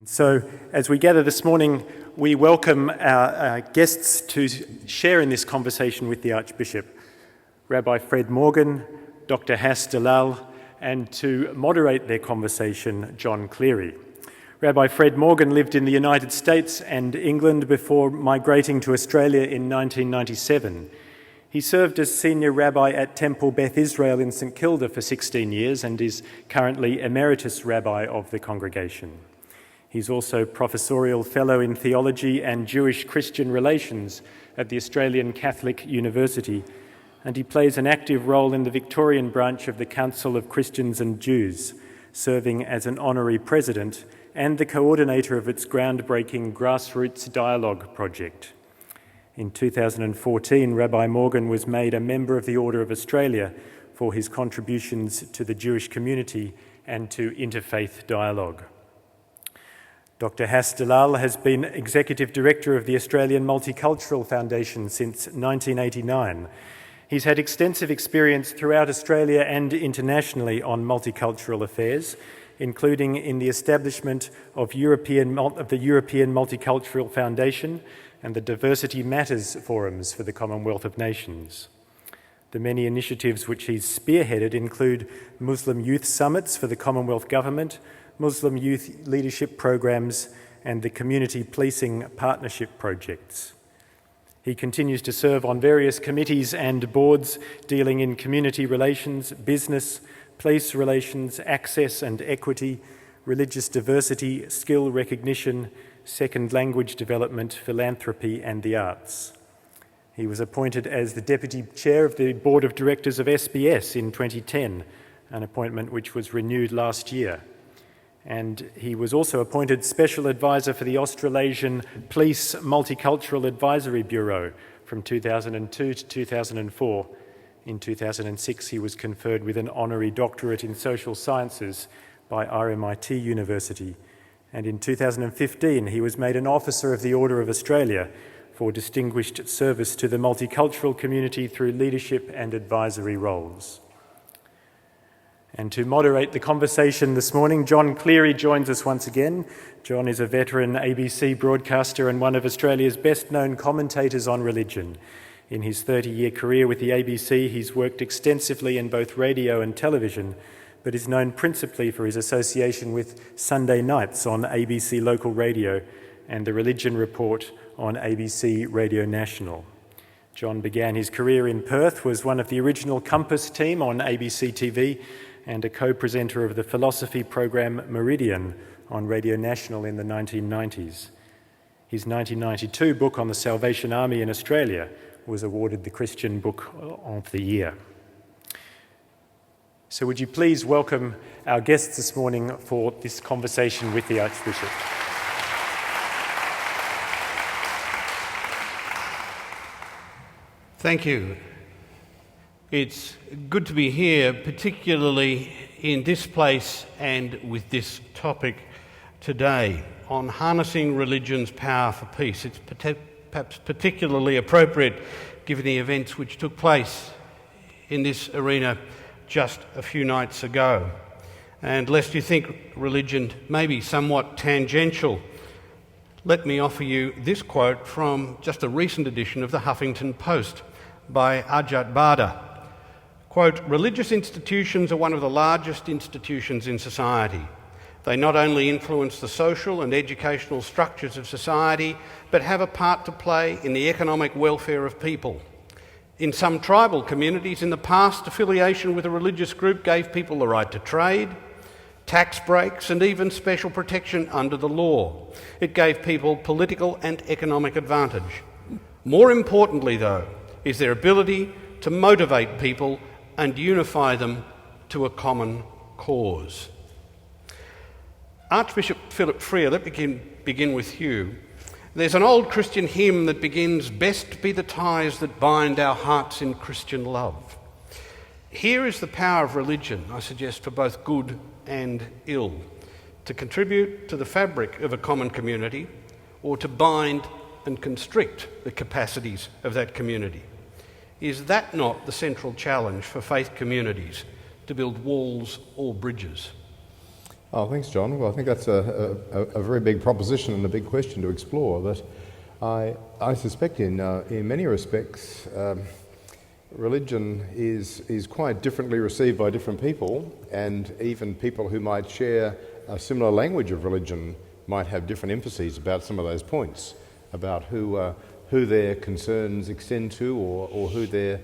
So, as we gather this morning, we welcome our guests to share in this conversation with the Archbishop, Rabbi Fred Morgan, Dr. Has Dalal, and to moderate their conversation, John Cleary. Rabbi Fred Morgan lived in the United States and England before migrating to Australia in 1997. He served as senior rabbi at Temple Beth Israel in St Kilda for 16 years and is currently emeritus rabbi of the congregation. He's also professorial fellow in theology and Jewish-Christian relations at the Australian Catholic University, and he plays an active role in the Victorian branch of the Council of Christians and Jews, serving as an honorary president and the coordinator of its groundbreaking Grassroots Dialogue project. In 2014, Rabbi Morgan was made a member of the Order of Australia for his contributions to the Jewish community and to interfaith dialogue. Dr. Has Dalal has been Executive Director of the Australian Multicultural Foundation since 1989. He's had extensive experience throughout Australia and internationally on multicultural affairs, including in the establishment of the European Multicultural Foundation and the Diversity Matters Forums for the Commonwealth of Nations. The many initiatives which he's spearheaded include Muslim Youth Summits for the Commonwealth Government, Muslim youth leadership programs, and the community policing partnership projects. He continues to serve on various committees and boards dealing in community relations, business, police relations, access and equity, religious diversity, skill recognition, second language development, philanthropy, and the arts. He was appointed as the Deputy Chair of the Board of Directors of SBS in 2010, an appointment which was renewed last year. And he was also appointed Special Advisor for the Australasian Police Multicultural Advisory Bureau from 2002 to 2004. In 2006, he was conferred with an honorary doctorate in social sciences by RMIT University. And in 2015, he was made an Officer of the Order of Australia for distinguished service to the multicultural community through leadership and advisory roles. And to moderate the conversation this morning, John Cleary joins us once again. John is a veteran ABC broadcaster and one of Australia's best-known commentators on religion. In his 30-year career with the ABC, he's worked extensively in both radio and television, but is known principally for his association with Sunday Nights on ABC Local Radio and The Religion Report on ABC Radio National. John began his career in Perth, was one of the original Compass team on ABC TV, and a co-presenter of the philosophy program Meridian on Radio National in the 1990s. His 1992 book on the Salvation Army in Australia was awarded the Christian Book of the Year. So would you please welcome our guests this morning for this conversation with the Archbishop. Thank you. It's good to be here, particularly in this place and with this topic today on harnessing religion's power for peace. It's perhaps particularly appropriate given the events which took place in this arena just a few nights ago. And lest you think religion may be somewhat tangential, let me offer you this quote from just a recent edition of the Huffington Post by Ajat Bada. Quote, "Religious institutions are one of the largest institutions in society. They not only influence the social and educational structures of society, but have a part to play in the economic welfare of people. In some tribal communities in the past, affiliation with a religious group gave people the right to trade, tax breaks, and even special protection under the law. It gave people political and economic advantage. More importantly, though, is their ability to motivate people and unify them to a common cause." Archbishop Philip Freer, let me begin with you. There's an old Christian hymn that begins, "Best be the ties that bind our hearts in Christian love." Here is the power of religion, I suggest, for both good and ill, to contribute to the fabric of a common community or to bind and constrict the capacities of that community. Is that not the central challenge for faith communities, to build walls or bridges? Oh, thanks, John. Well, I think that's a very big proposition and a big question to explore. That I suspect in many respects, religion is quite differently received by different people, and even people who might share a similar language of religion might have different emphases about some of those points, about who their concerns extend to, or who their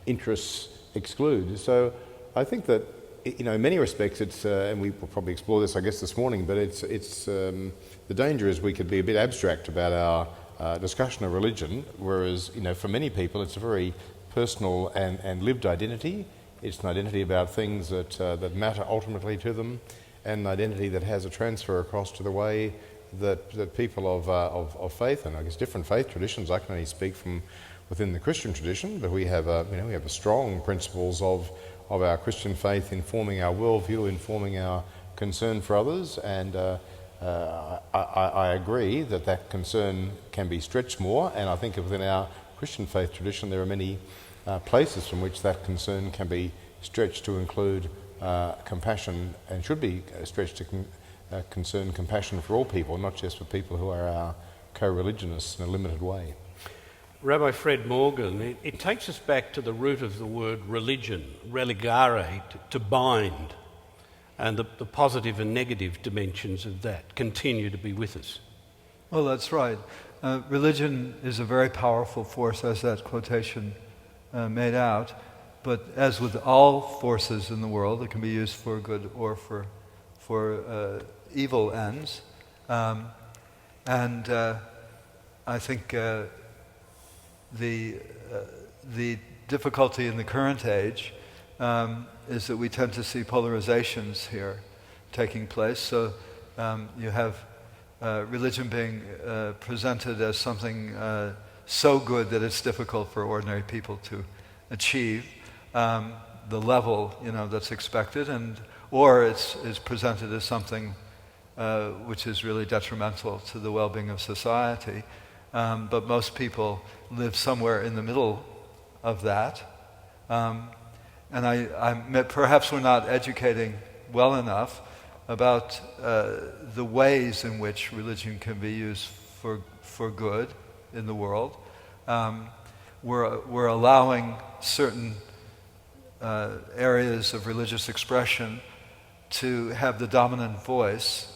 interests exclude. So I think that, in many respects, it's and we will probably explore this, I guess, this morning. But it's the danger is we could be a bit abstract about our discussion of religion, whereas for many people it's a very personal and lived identity. It's an identity about things that matter ultimately to them, and an identity that has a transfer across to the way that people of faith, and I guess different faith traditions. I can only speak from within the Christian tradition, but we have a strong principles of our Christian faith informing our worldview, informing our concern for others, and I agree that concern can be stretched more, and I think within our Christian faith tradition there are many places from which that concern can be stretched to include compassion, and should be stretched to concern compassion for all people, not just for people who are our co-religionists in a limited way. Rabbi Fred Morgan, it takes us back to the root of the word religion, religare, to bind, and the positive and negative dimensions of that continue to be with us. Well, that's right. Religion is a very powerful force, as that quotation made out, but as with all forces in the world, it can be used for good or for evil ends. And I think the difficulty in the current age is that we tend to see polarizations here taking place. So you have religion being presented as something so good that it's difficult for ordinary people to achieve the level that's expected, or it's presented as something which is really detrimental to the well-being of society. But most people live somewhere in the middle of that. And perhaps we're not educating well enough about the ways in which religion can be used for good in the world. We're allowing certain areas of religious expression to have the dominant voice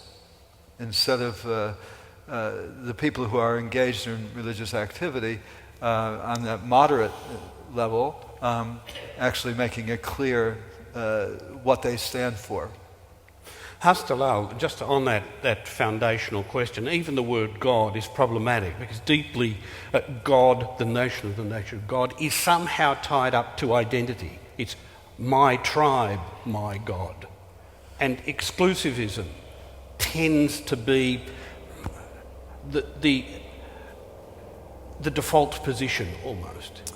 instead of the people who are engaged in religious activity on that moderate level, actually making it clear what they stand for. Hastalal, just on that foundational question, even the word God is problematic because deeply God, the notion of the nature of God, is somehow tied up to identity. It's my tribe, my God. And exclusivism tends to be the default position almost.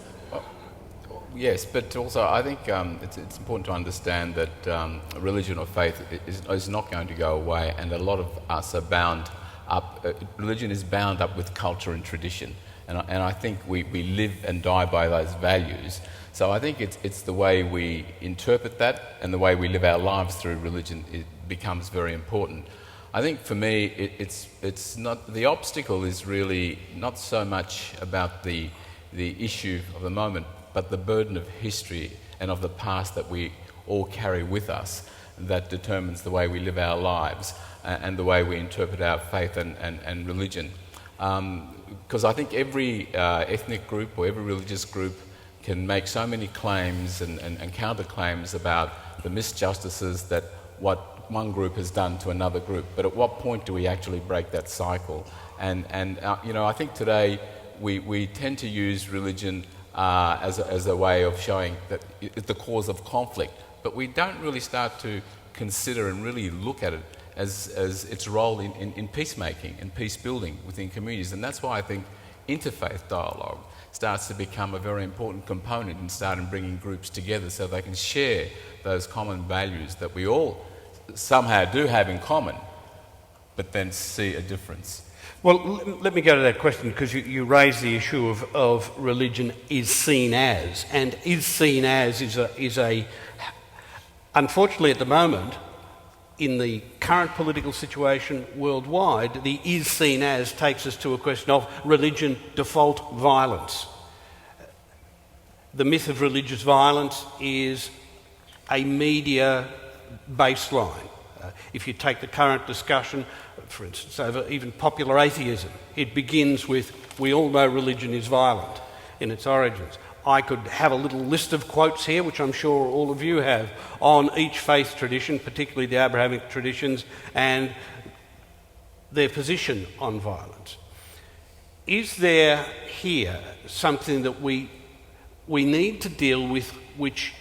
Yes, but also I think it's important to understand that religion or faith is not going to go away, and a lot of us are bound up. Religion is bound up with culture and tradition, and I think we live and die by those values. So I think it's the way we interpret that and the way we live our lives through religion. It becomes very important. I think for me, it's not, the obstacle is really not so much about the issue of the moment, but the burden of history and of the past that we all carry with us that determines the way we live our lives and the way we interpret our faith and religion. Because I think every ethnic group or every religious group can make so many claims and counterclaims about the misjustices that what one group has done to another group. But at what point do we actually break that cycle? And I think today we tend to use religion as a way of showing that it's the cause of conflict, but we don't really start to consider and really look at it as its role in peacemaking and peace building within communities. And that's why I think interfaith dialogue starts to become a very important component in starting bringing groups together so they can share those common values that we all somehow do have in common, but then see a difference. Well, let me go to that question, because you raise the issue of religion is seen as, and is seen as is a unfortunately at the moment, in the current political situation worldwide, the is seen as takes us to a question of religion default violence. The myth of religious violence is a media baseline. If you take the current discussion, for instance, over even popular atheism, it begins with, we all know religion is violent in its origins. I could have a little list of quotes here, which I'm sure all of you have, on each faith tradition, particularly the Abrahamic traditions, and their position on violence. Is there here something that we need to deal with, which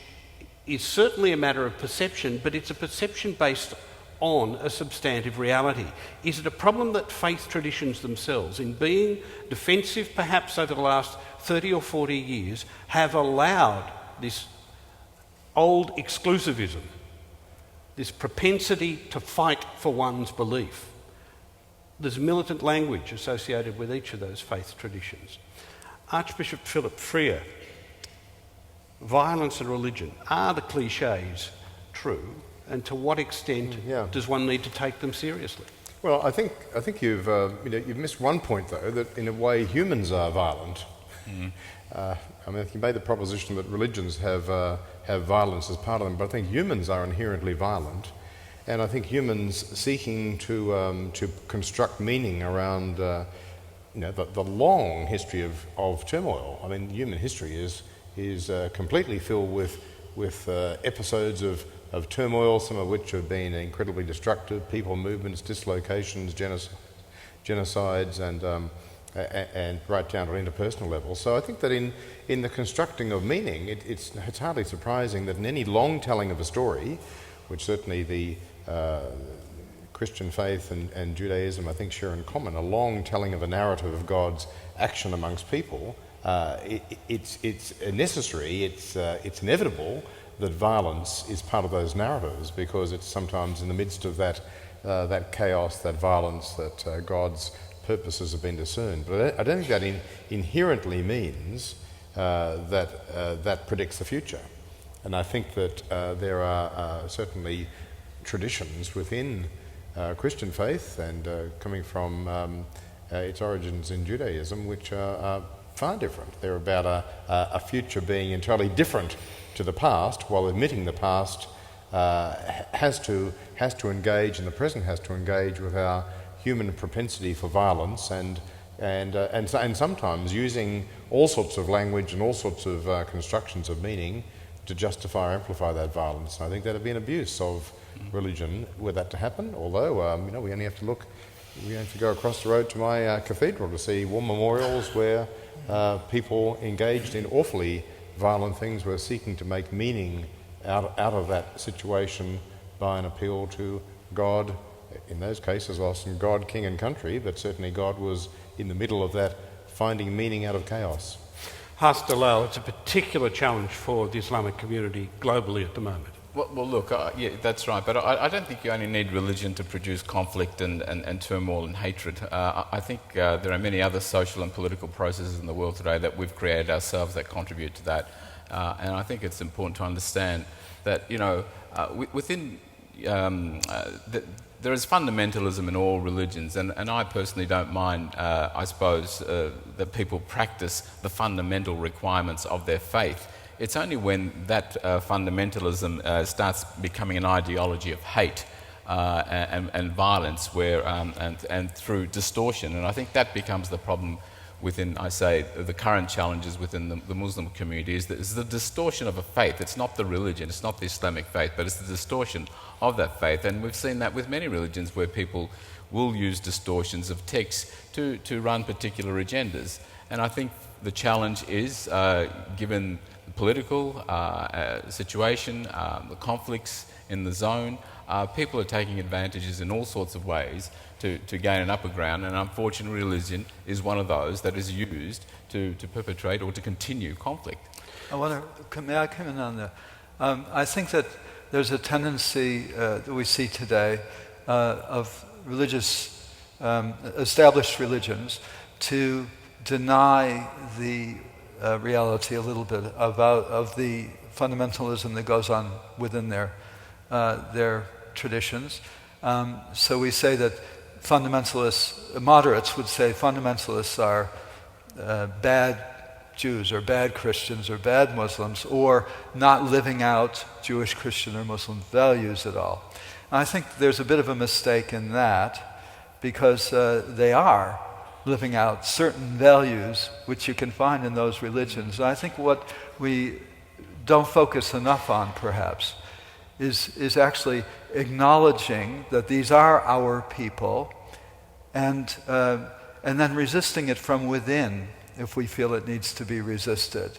is certainly a matter of perception, but it's a perception based on a substantive reality? Is it a problem that faith traditions themselves, in being defensive perhaps over the last 30 or 40 years, have allowed this old exclusivism, this propensity to fight for one's belief? There's militant language associated with each of those faith traditions. Archbishop Philip Freer, violence and religion, are the cliches true, and to what extent does one need to take them seriously? Well, I think you've missed one point though, that in a way humans are violent. I mean, you made the proposition that religions have violence as part of them, but I think humans are inherently violent, and I think humans seeking to construct meaning around the long history of turmoil. I mean, human history is completely filled with episodes of turmoil, some of which have been incredibly destructive, people movements, dislocations, genocides, and right down to interpersonal level. So I think that in the constructing of meaning, it's hardly surprising that in any long telling of a story, which certainly the Christian faith and Judaism I think share in common, a long telling of a narrative of God's action amongst people, it's necessary, it's inevitable that violence is part of those narratives, because it's sometimes in the midst of that chaos, that violence, that God's purposes have been discerned. But I don't think that inherently means that predicts the future. And I think that there are certainly traditions within Christian faith and coming from its origins in Judaism, which are far different. They're about a future being entirely different to the past, while admitting the past has to engage, and the present has to engage with our human propensity for violence, and sometimes using all sorts of language and all sorts of constructions of meaning to justify or amplify that violence. And I think that would be an abuse of religion were that to happen. Although we only have to go across the road to my cathedral to see war memorials where people engaged in awfully violent things were seeking to make meaning out of that situation by an appeal to God. In those cases, often God, king and country, but certainly God was in the middle of that, finding meaning out of chaos. Hasdalal, it's a particular challenge for the Islamic community globally at the moment. Well, look, yeah, that's right, but I don't think you only need religion to produce conflict and turmoil and hatred. I think there are many other social and political processes in the world today that we've created ourselves that contribute to that. And I think it's important to understand that, within there is fundamentalism in all religions, and I personally don't mind, I suppose, that people practice the fundamental requirements of their faith. It's only when that fundamentalism starts becoming an ideology of hate and violence, where and through distortion, and I think that becomes the problem within, I say, the current challenges within the Muslim community is the distortion of a faith. It's not the religion, it's not the Islamic faith, but it's the distortion of that faith. And we've seen that with many religions where people will use distortions of texts to run particular agendas. And I think the challenge is, given the political situation, the conflicts in the zone, people are taking advantages in all sorts of ways to gain an upper ground, and unfortunately religion is one of those that is used to perpetrate or to continue conflict. May I come in on that? I think that there's a tendency that we see today of religious, established religions to deny the reality a little bit of the fundamentalism that goes on within their traditions. So we say that moderates would say fundamentalists are bad Jews or bad Christians or bad Muslims, or not living out Jewish, Christian, or Muslim values at all. And I think there's a bit of a mistake in that, because they are living out certain values which you can find in those religions. And I think what we don't focus enough on, perhaps, is actually acknowledging that these are our people, and then resisting it from within if we feel it needs to be resisted.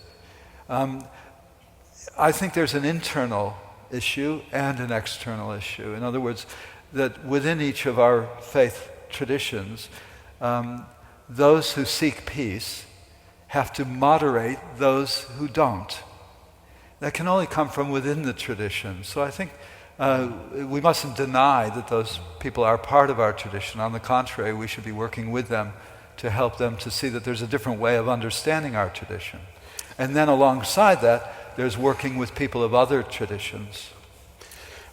I think there's an internal issue and an external issue. In other words, that within each of our faith traditions, those who seek peace have to moderate those who don't. That can only come from within the tradition. So I think we mustn't deny that those people are part of our tradition. On the contrary, we should be working with them to help them to see that there's a different way of understanding our tradition. And then alongside that, there's working with people of other traditions.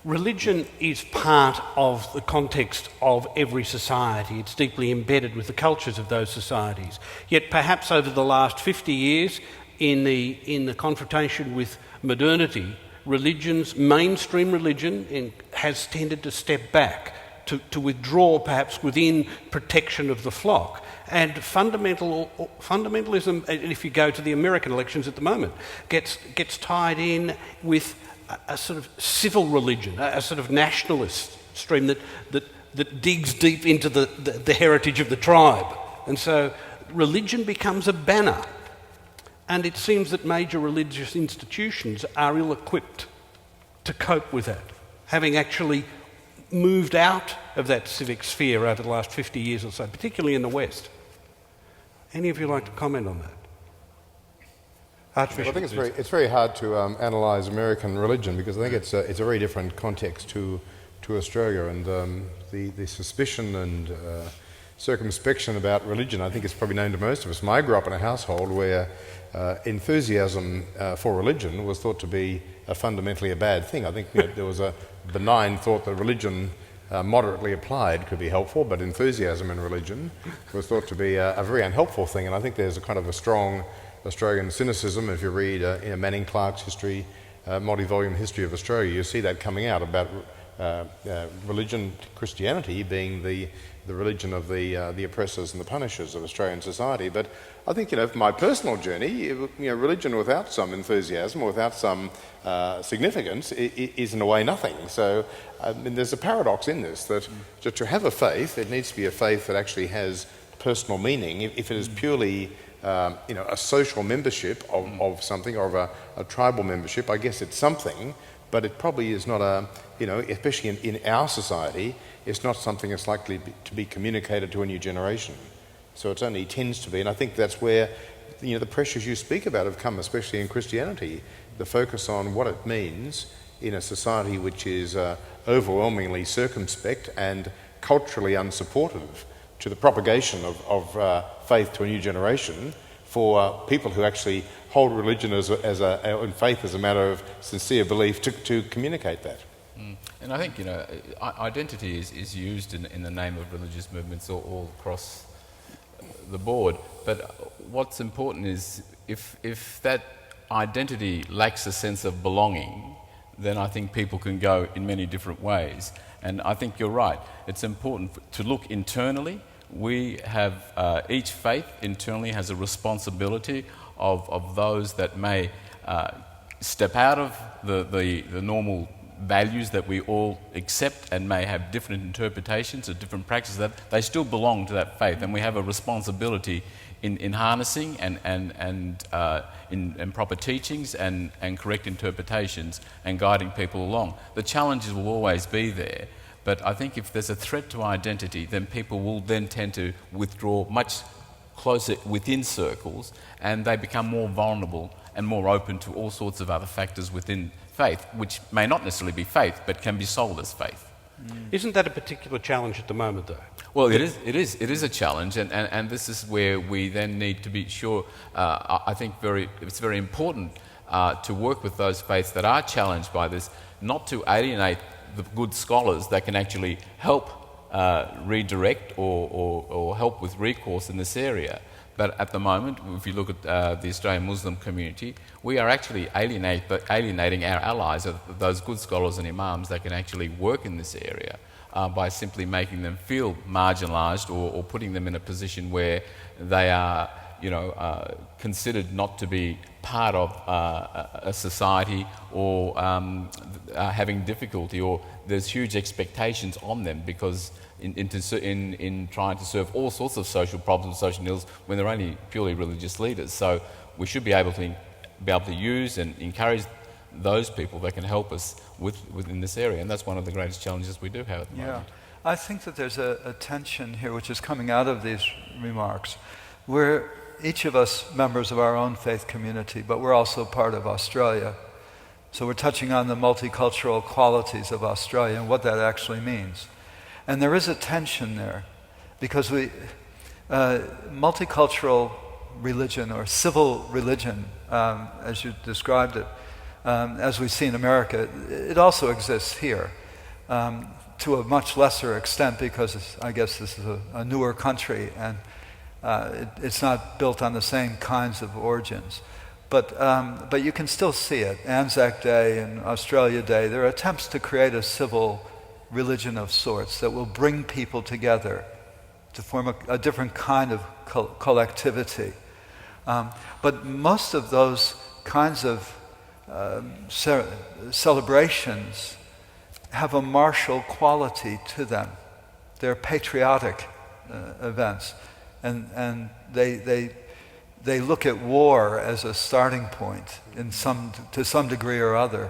Religion is part of the context of every society. It's deeply embedded with the cultures of those societies. Yet perhaps over the last 50 years, in the confrontation with modernity, mainstream religion has tended to step back, to withdraw perhaps within protection of the flock. And fundamentalism, if you go to the American elections at the moment, gets tied in with a sort of civil religion, a sort of nationalist stream that digs deep into the heritage of the tribe. And so religion becomes a banner. And it seems that major religious institutions are ill-equipped to cope with that, having actually moved out of that civic sphere over the last 50 years or so, particularly in the West. Any of you like to comment on that? Archbishop. Well, I think it's very hard to analyse American religion, because I think it's a very different context to Australia, and the suspicion and circumspection about religion, I think, is probably known to most of us. I grew up in a household where enthusiasm for religion was thought to be fundamentally a bad thing. I think there was a benign thought that religion moderately applied could be helpful, but enthusiasm in religion was thought to be a very unhelpful thing. And I think there's a kind of a strong Australian cynicism. If you read Manning Clark's history, multi-volume history of Australia, you see that coming out about religion, Christianity being the religion of the oppressors and the punishers of Australian society. But I think, for my personal journey, religion without some enthusiasm or without some significance is in a way nothing. So there's a paradox in this, that to have a faith, it needs to be a faith that actually has personal meaning. If it is purely a social membership of something, or of a tribal membership, I guess it's something, but it probably is not especially in our society, it's not something that's likely to be communicated to a new generation. So it only tends to be, and I think that's where the pressures you speak about have come, especially in Christianity, the focus on what it means in a society which is overwhelmingly circumspect and culturally unsupportive to the propagation of faith to a new generation, for people who actually hold religion and faith as a matter of sincere belief to communicate that. And I think, identity is used in the name of religious movements all across the board. But what's important is if that identity lacks a sense of belonging, then I think people can go in many different ways. And I think you're right. It's important to look internally. We have, each faith internally has a responsibility of those that may step out of the normal values that we all accept and may have different interpretations or different practices, that they still belong to that faith, and we have a responsibility in harnessing and in proper teachings and correct interpretations and guiding people along. The challenges will always be there, but I think if there's a threat to identity, then people will then tend to withdraw much closer within circles, and they become more vulnerable and more open to all sorts of other factors within faith, which may not necessarily be faith, but can be sold as faith. Isn't that a particular challenge at the moment, though? Well, it is a challenge, and this is where we then need to be sure. I think it's very important to work with those faiths that are challenged by this, not to alienate the good scholars that can actually help redirect or help with recourse in this area. But at the moment, if you look at the Australian Muslim community, we are actually alienating our allies, those good scholars and imams that can actually work in this area, by simply making them feel marginalised or putting them in a position where they are, considered not to be part of a society, or having difficulty, or there's huge expectations on them because in trying to serve all sorts of social problems, social ills, when they're only purely religious leaders. So we should be able to use and encourage those people that can help us within this area, and that's one of the greatest challenges we do have at the moment. I think that there's a tension here which is coming out of these remarks. We're each of us members of our own faith community, but we're also part of Australia. So we're touching on the multicultural qualities of Australia and what that actually means. And there is a tension there, because multicultural religion, or civil religion, as you described it, as we see in America, it also exists here, to a much lesser extent, because I guess this is a newer country, and it's not built on the same kinds of origins. But you can still see it. Anzac Day and Australia Day, there are attempts to create a civil religion of sorts that will bring people together to form a different kind of collectivity. But most of those kinds of celebrations have a martial quality to them. They're patriotic events, and they look at war as a starting point to some degree or other.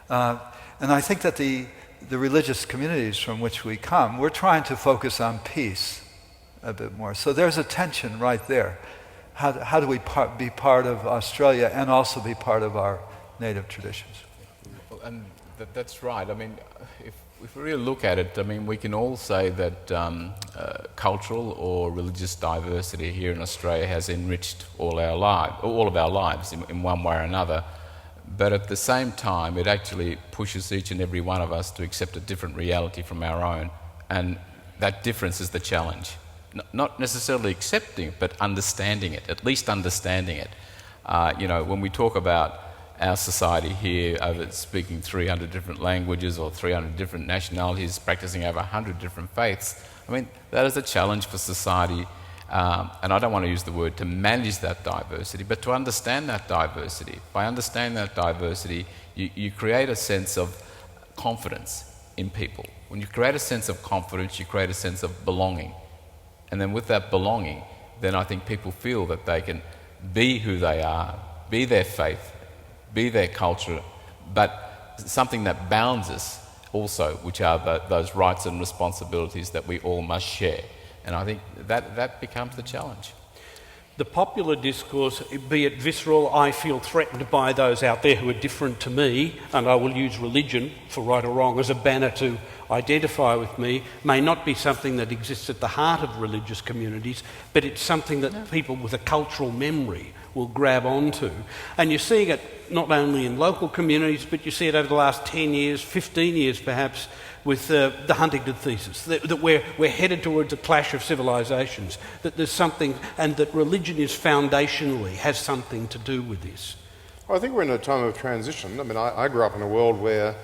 And I think that the religious communities from which we come, we're trying to focus on peace a bit more. So there's a tension right there. How do we be part of Australia and also be part of our native traditions? Well, and that's right. I mean, if we really look at it, I mean, we can all say that cultural or religious diversity here in Australia has enriched all of our lives in one way or another. But at the same time, it actually pushes each and every one of us to accept a different reality from our own. And that difference is the challenge. Not necessarily accepting it, but understanding it, at least understanding it. When we talk about our society here, over speaking 300 different languages or 300 different nationalities, practicing over 100 different faiths, I mean, that is a challenge for society. And I don't want to use the word to manage that diversity, but to understand that diversity. By understanding that diversity, you create a sense of confidence in people. When you create a sense of confidence, you create a sense of belonging. And then with that belonging, then I think people feel that they can be who they are, be their faith, be their culture, but something that bounds us also, which are those rights and responsibilities that we all must share. And I think that becomes the challenge. The popular discourse, be it visceral, I feel threatened by those out there who are different to me, and I will use religion, for right or wrong, as a banner to identify with me, may not be something that exists at the heart of religious communities, but it's something that people with a cultural memory will grab onto. And you're seeing it not only in local communities, but you see it over the last 10 years, 15 years perhaps, with the Huntington thesis, that we're headed towards a clash of civilisations, that there's something, and that religion is foundationally, has something to do with this. Well, I think we're in a time of transition. I mean, I grew up in a world where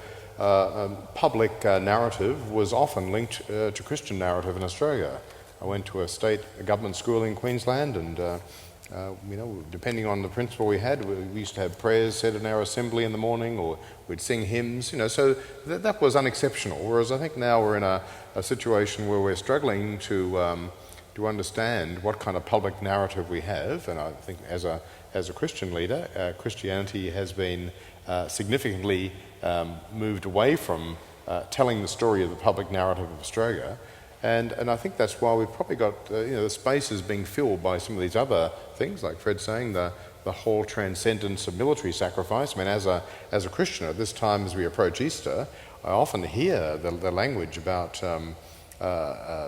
public narrative was often linked to Christian narrative in Australia. I went to a state government school in Queensland, and depending on the principle we had, we used to have prayers said in our assembly in the morning, or we'd sing hymns, so that was unexceptional. Whereas I think now we're in a situation where we're struggling to understand what kind of public narrative we have, and I think as a Christian leader, Christianity has been significantly moved away from telling the story of the public narrative of Australia. And I think that's why we've probably got the spaces being filled by some of these other things, like Fred's saying, the whole transcendence of military sacrifice. I mean, as a Christian at this time, as we approach Easter, I often hear the language about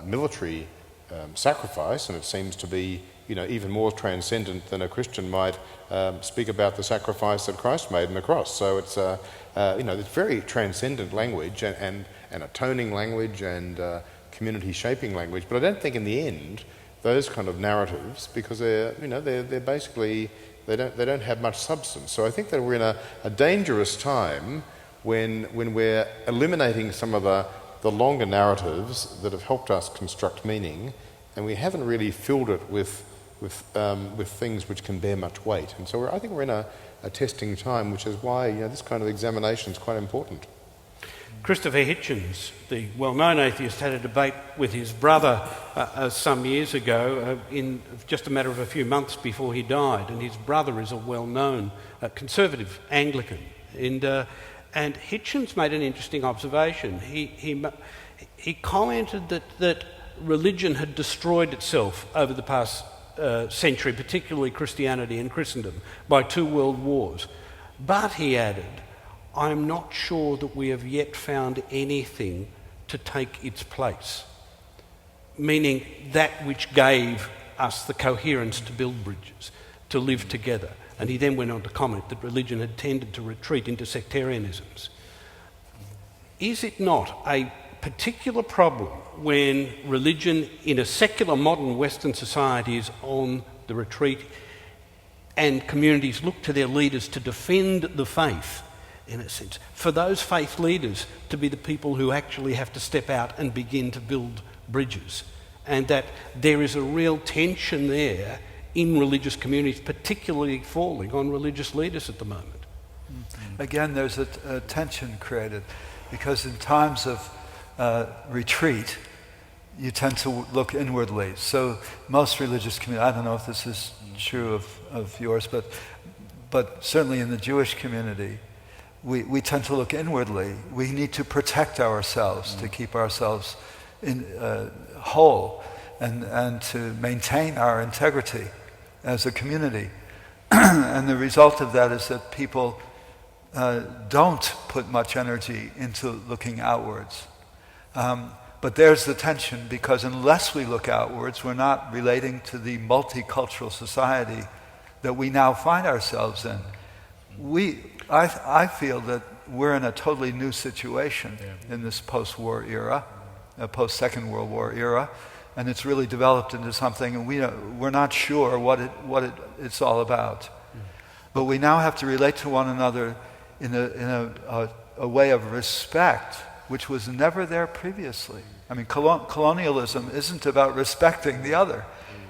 military sacrifice, and it seems to be even more transcendent than a Christian might speak about the sacrifice that Christ made on the cross. So it's it's very transcendent language and atoning language and community shaping language. But I don't think in the end those kind of narratives, because they're basically they don't have much substance. So I think that we're in a dangerous time when we're eliminating some of the longer narratives that have helped us construct meaning, and we haven't really filled it with things which can bear much weight. And so I think we're in a testing time, which is why this kind of examination is quite important. Christopher Hitchens, the well-known atheist, had a debate with his brother some years ago, in just a matter of a few months before he died. And his brother is a well-known conservative Anglican. And Hitchens made an interesting observation. He commented that religion had destroyed itself over the past century, particularly Christianity and Christendom, by 2 world wars. But, he added, I'm not sure that we have yet found anything to take its place, meaning that which gave us the coherence to build bridges, to live together. And he then went on to comment that religion had tended to retreat into sectarianisms. Is it not a particular problem when religion in a secular modern Western society is on the retreat and communities look to their leaders to defend the faith, in a sense, for those faith leaders to be the people who actually have to step out and begin to build bridges, and that there is a real tension there in religious communities, particularly falling on religious leaders at the moment? Again, there's a tension created, because in times of retreat, you tend to look inwardly. So most religious communities, I don't know if this is true of yours, but certainly in the Jewish community, we tend to look inwardly. We need to protect ourselves, to keep ourselves whole, and to maintain our integrity as a community. And the result of that is that people don't put much energy into looking outwards. But there's the tension, because unless we look outwards, we're not relating to the multicultural society that we now find ourselves in. I feel that we're in a totally new situation in this post-war era, post-Second World War era, and it's really developed into something, and we're not sure what it's all about. But we now have to relate to one another in a way of respect, which was never there previously. I mean, colonialism isn't about respecting the other.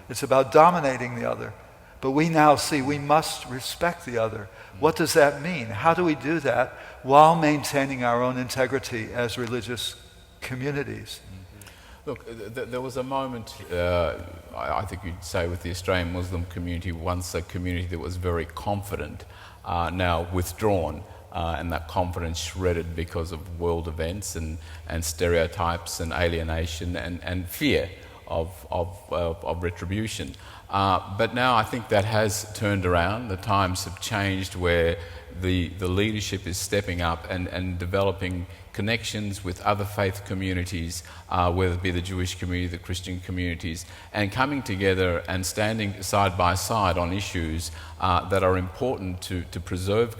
It's about dominating the other. But we now see we must respect the other. What does that mean? How do we do that while maintaining our own integrity as religious communities? Look, there was a moment, I think you'd say, with the Australian Muslim community, once a community that was very confident, now withdrawn, and that confidence shredded because of world events and stereotypes and alienation and fear of retribution. But now I think that has turned around. The times have changed, where the leadership is stepping up and developing connections with other faith communities, whether it be the Jewish community, the Christian communities, and coming together and standing side by side on issues that are important to preserve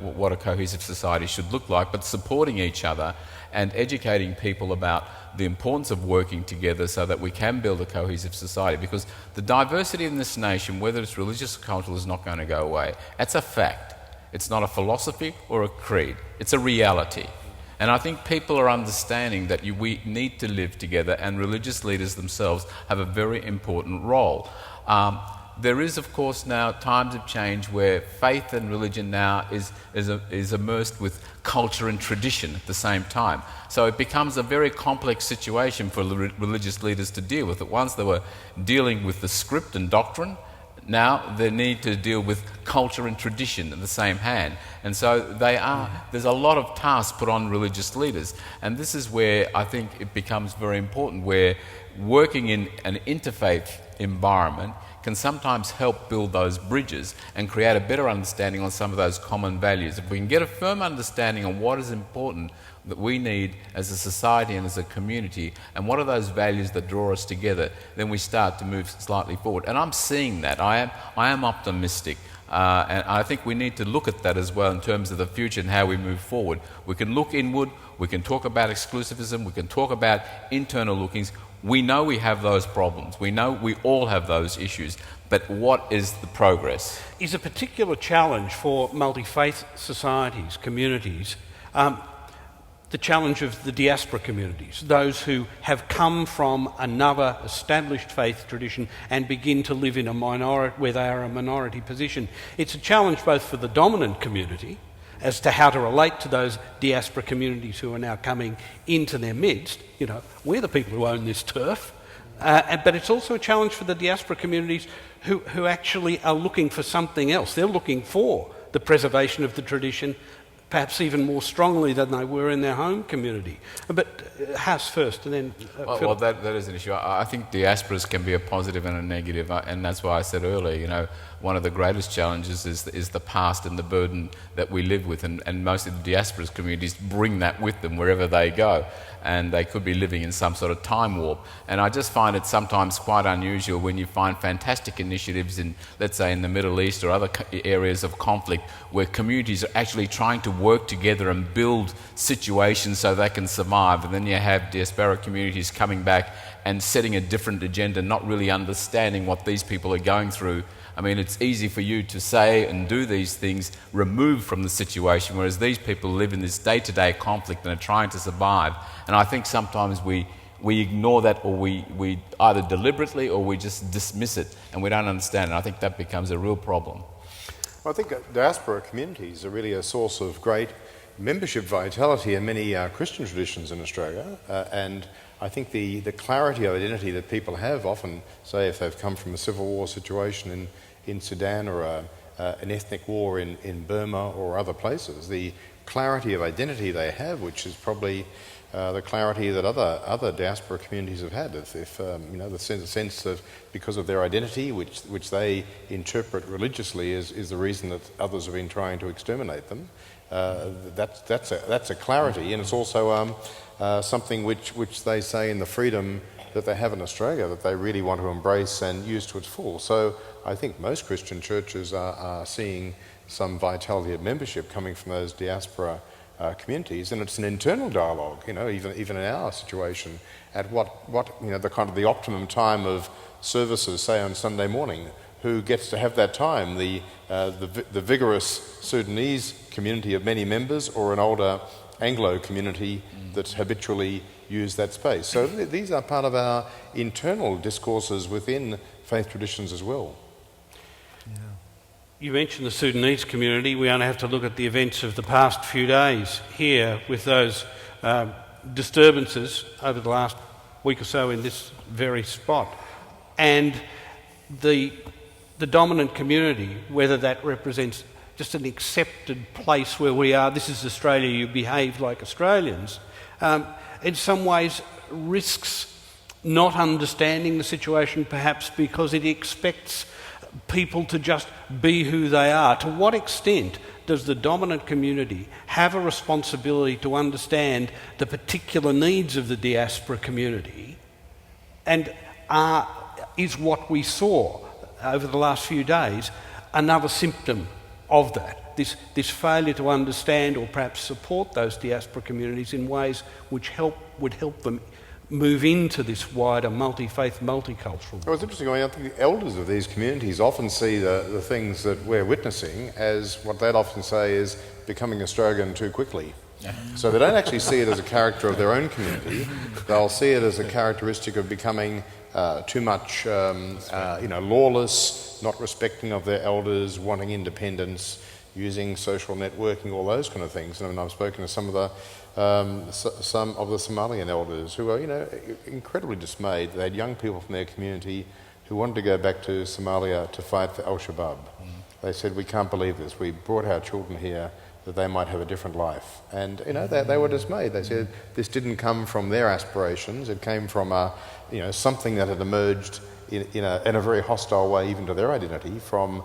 what a cohesive society should look like, but supporting each other and educating people about the importance of working together so that we can build a cohesive society. Because the diversity in this nation, whether it's religious or cultural, is not going to go away. That's a fact. It's not a philosophy or a creed. It's a reality. And I think people are understanding that we need to live together, and religious leaders themselves have a very important role. There is, of course, now times of change where faith and religion now is immersed with culture and tradition at the same time. So it becomes a very complex situation for religious leaders to deal with. At once they were dealing with the script and doctrine. Now they need to deal with culture and tradition in the same hand. And so there's a lot of tasks put on religious leaders. And this is where I think it becomes very important, where working in an interfaith environment can sometimes help build those bridges and create a better understanding on some of those common values. If we can get a firm understanding on what is important that we need as a society and as a community, and what are those values that draw us together, then we start to move slightly forward. And I'm seeing that. I am optimistic. And I think we need to look at that as well in terms of the future and how we move forward. We can look inward, we can talk about exclusivism, we can talk about internal lookings. We know we have those problems. We know we all have those issues. But what is the progress? Is a particular challenge for multi-faith societies, communities, the challenge of the diaspora communities, those who have come from another established faith tradition and begin to live in a minority, where they are a minority position. It's a challenge both for the dominant community as to how to relate to those diaspora communities who are now coming into their midst. You know, we're the people who own this turf. But it's also a challenge for the diaspora communities who actually are looking for something else. They're looking for the preservation of the tradition, perhaps even more strongly than they were in their home community. But Haas first, and then well, that is an issue. I think diasporas can be a positive and a negative, and that's why I said earlier, you know, one of the greatest challenges is the past and the burden that we live with, and most of the diaspora communities bring that with them wherever they go, and they could be living in some sort of time warp. And I just find it sometimes quite unusual when you find fantastic initiatives in, let's say, in the Middle East or other areas of conflict, where communities are actually trying to work together and build situations so they can survive, and then you have diaspora communities coming back and setting a different agenda, not really understanding what these people are going through. I mean, it's easy for you to say and do these things removed from the situation, whereas these people live in this day-to-day conflict and are trying to survive. And I think sometimes we ignore that, or we either deliberately or we just dismiss it and we don't understand it. I think that becomes a real problem. Well, I think diaspora communities are really a source of great membership vitality in many Christian traditions in Australia, and I think the clarity of identity that people have often, say if they've come from a civil war situation in Sudan or an ethnic war in Burma or other places, the clarity of identity they have, which is probably the clarity that other diaspora communities have had. If you know, the sense that because of their identity, which they interpret religiously is the reason that others have been trying to exterminate them, that's a clarity, and it's also something which they say in the freedom that they have in Australia that they really want to embrace and use to its full. So I think most Christian churches are seeing some vitality of membership coming from those diaspora communities, and it's an internal dialogue. You know, even in our situation, at what you know, the kind of the optimum time of services, say on Sunday morning. Who gets to have that time? The vigorous Sudanese community of many members, or an older Anglo community that habitually use that space. So these are part of our internal discourses within faith traditions as well. Yeah. You mentioned the Sudanese community. We only have to look at the events of the past few days here with those disturbances over the last week or so in this very spot. And the dominant community, whether that represents just an accepted place where we are, this is Australia, you behave like Australians, in some ways risks not understanding the situation, perhaps because it expects people to just be who they are. To what extent does the dominant community have a responsibility to understand the particular needs of the diaspora community, and is what we saw over the last few days another symptom of that, this failure to understand or perhaps support those diaspora communities in ways which would help them move into this wider multi-faith, multicultural. Well, it's interesting. I think the elders of these communities often see the things that we're witnessing as what they'd often say is becoming Australian too quickly. So they don't actually see it as a character of their own community. They'll see it as a characteristic of becoming too much, lawless, not respecting of their elders, wanting independence, using social networking, all those kind of things. And I mean, I've spoken to some of the Somalian elders who are, incredibly dismayed. They had young people from their community who wanted to go back to Somalia to fight for Al-Shabaab. They said, "We can't believe this. We brought our children here that they might have a different life." And they were dismayed. They said this didn't come from their aspirations. It came from something that had emerged in a very hostile way, even to their identity, from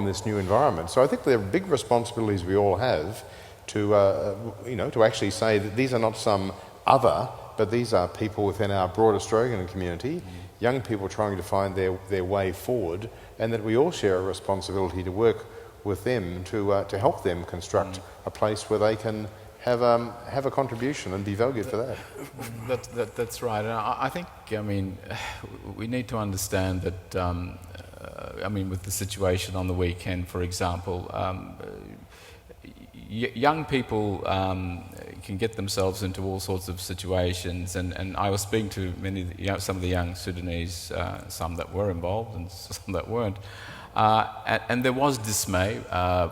this new environment. So I think there are big responsibilities we all have to actually say that these are not some other, but these are people within our broad Australian community, young people trying to find their way forward, and that we all share a responsibility to work with them to help them construct a place where they can have a contribution and be valued for that. That's right. And I think, we need to understand that, with the situation on the weekend, for example, young people can get themselves into all sorts of situations, and I was speaking to some of the young Sudanese, some that were involved and some that weren't, and there was dismay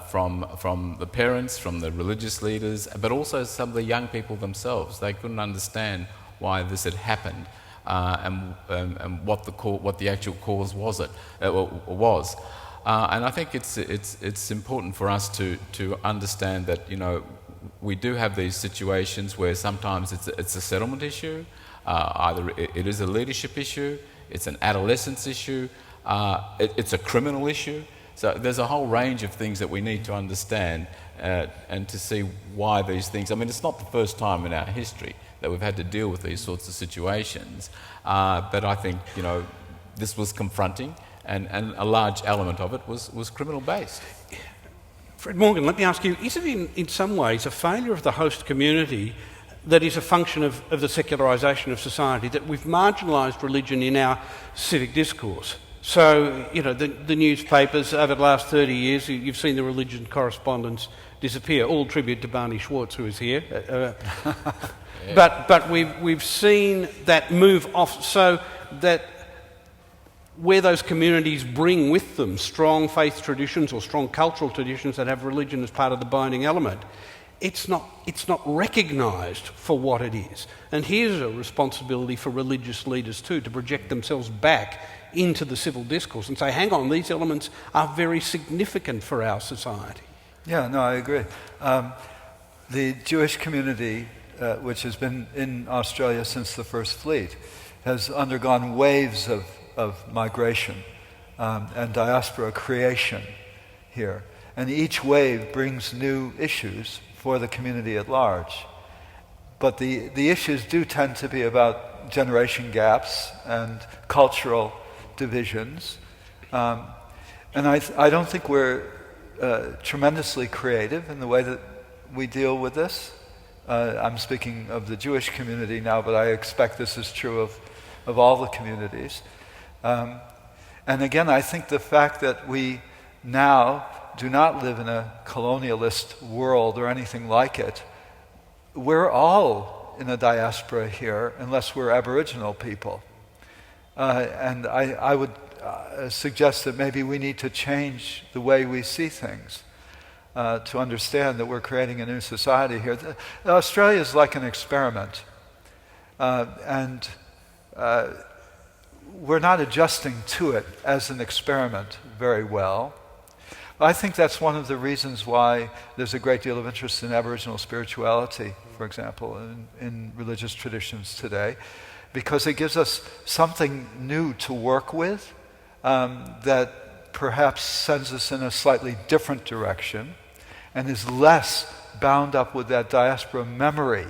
from the parents, from the religious leaders, but also some of the young people themselves. They couldn't understand why this had happened, and what the actual cause was. And I think it's important for us to understand that we do have these situations where sometimes it's a settlement issue, either it is a leadership issue, it's an adolescence issue, it's a criminal issue. So there's a whole range of things that we need to understand and to see why these things. It's not the first time in our history that we've had to deal with these sorts of situations, but I think this was confronting. And a large element of it was criminal-based. Fred Morgan, let me ask you, is it in some ways a failure of the host community that is a function of the secularisation of society, that we've marginalised religion in our civic discourse? So, the newspapers over the last 30 years, you've seen the religion correspondence disappear, all tribute to Barney Schwartz, who is here. But we've seen that move off, so that where those communities bring with them strong faith traditions or strong cultural traditions that have religion as part of the binding element, it's not recognised for what it is. And here's a responsibility for religious leaders too, to project themselves back into the civil discourse and say, hang on, these elements are very significant for our society. Yeah, no, I agree. The Jewish community, which has been in Australia since the First Fleet, has undergone waves of migration and diaspora creation here. And each wave brings new issues for the community at large. But the issues do tend to be about generation gaps and cultural divisions. And I don't think we're tremendously creative in the way that we deal with this. I'm speaking of the Jewish community now, but I expect this is true of all the communities. And again, I think the fact that we now do not live in a colonialist world or anything like it, we're all in a diaspora here unless we're Aboriginal people. And I would suggest that maybe we need to change the way we see things to understand that we're creating a new society here. Australia is like an experiment. And we're not adjusting to it as an experiment very well. I think that's one of the reasons why there's a great deal of interest in Aboriginal spirituality, for example, in religious traditions today, because it gives us something new to work with that perhaps sends us in a slightly different direction and is less bound up with that diaspora memory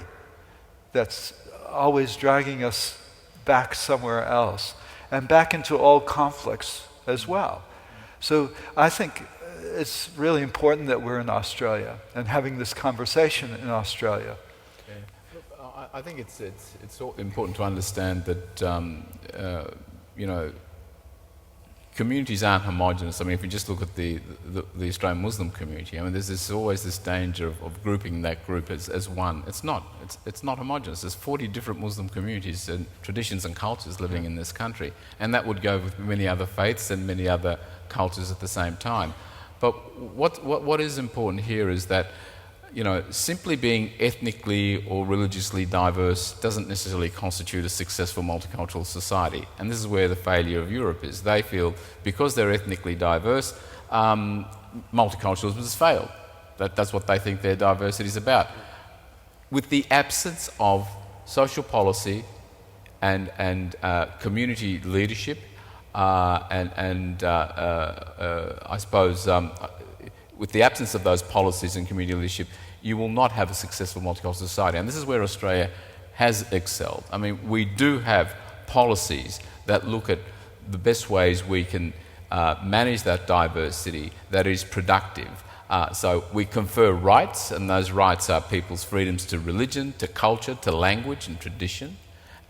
that's always dragging us back somewhere else and back into old conflicts as well. So I think it's really important that we're in Australia and having this conversation in Australia. Yeah. I think it's important to understand that communities aren't homogenous. If you just look at the Australian Muslim community, there's always this danger of grouping that group as one. It's not. It's not homogenous. There's 40 different Muslim communities and traditions and cultures living in this country, and that would go with many other faiths and many other cultures at the same time. But what is important here is that simply being ethnically or religiously diverse doesn't necessarily constitute a successful multicultural society. And this is where the failure of Europe is. They feel because they're ethnically diverse, multiculturalism has failed. That's what they think their diversity is about. With the absence of social policy and community leadership, I suppose with the absence of those policies and community leadership, you will not have a successful multicultural society. And this is where Australia has excelled. I mean, we do have policies that look at the best ways we can manage that diversity that is productive. So we confer rights, and those rights are people's freedoms to religion, to culture, to language and tradition.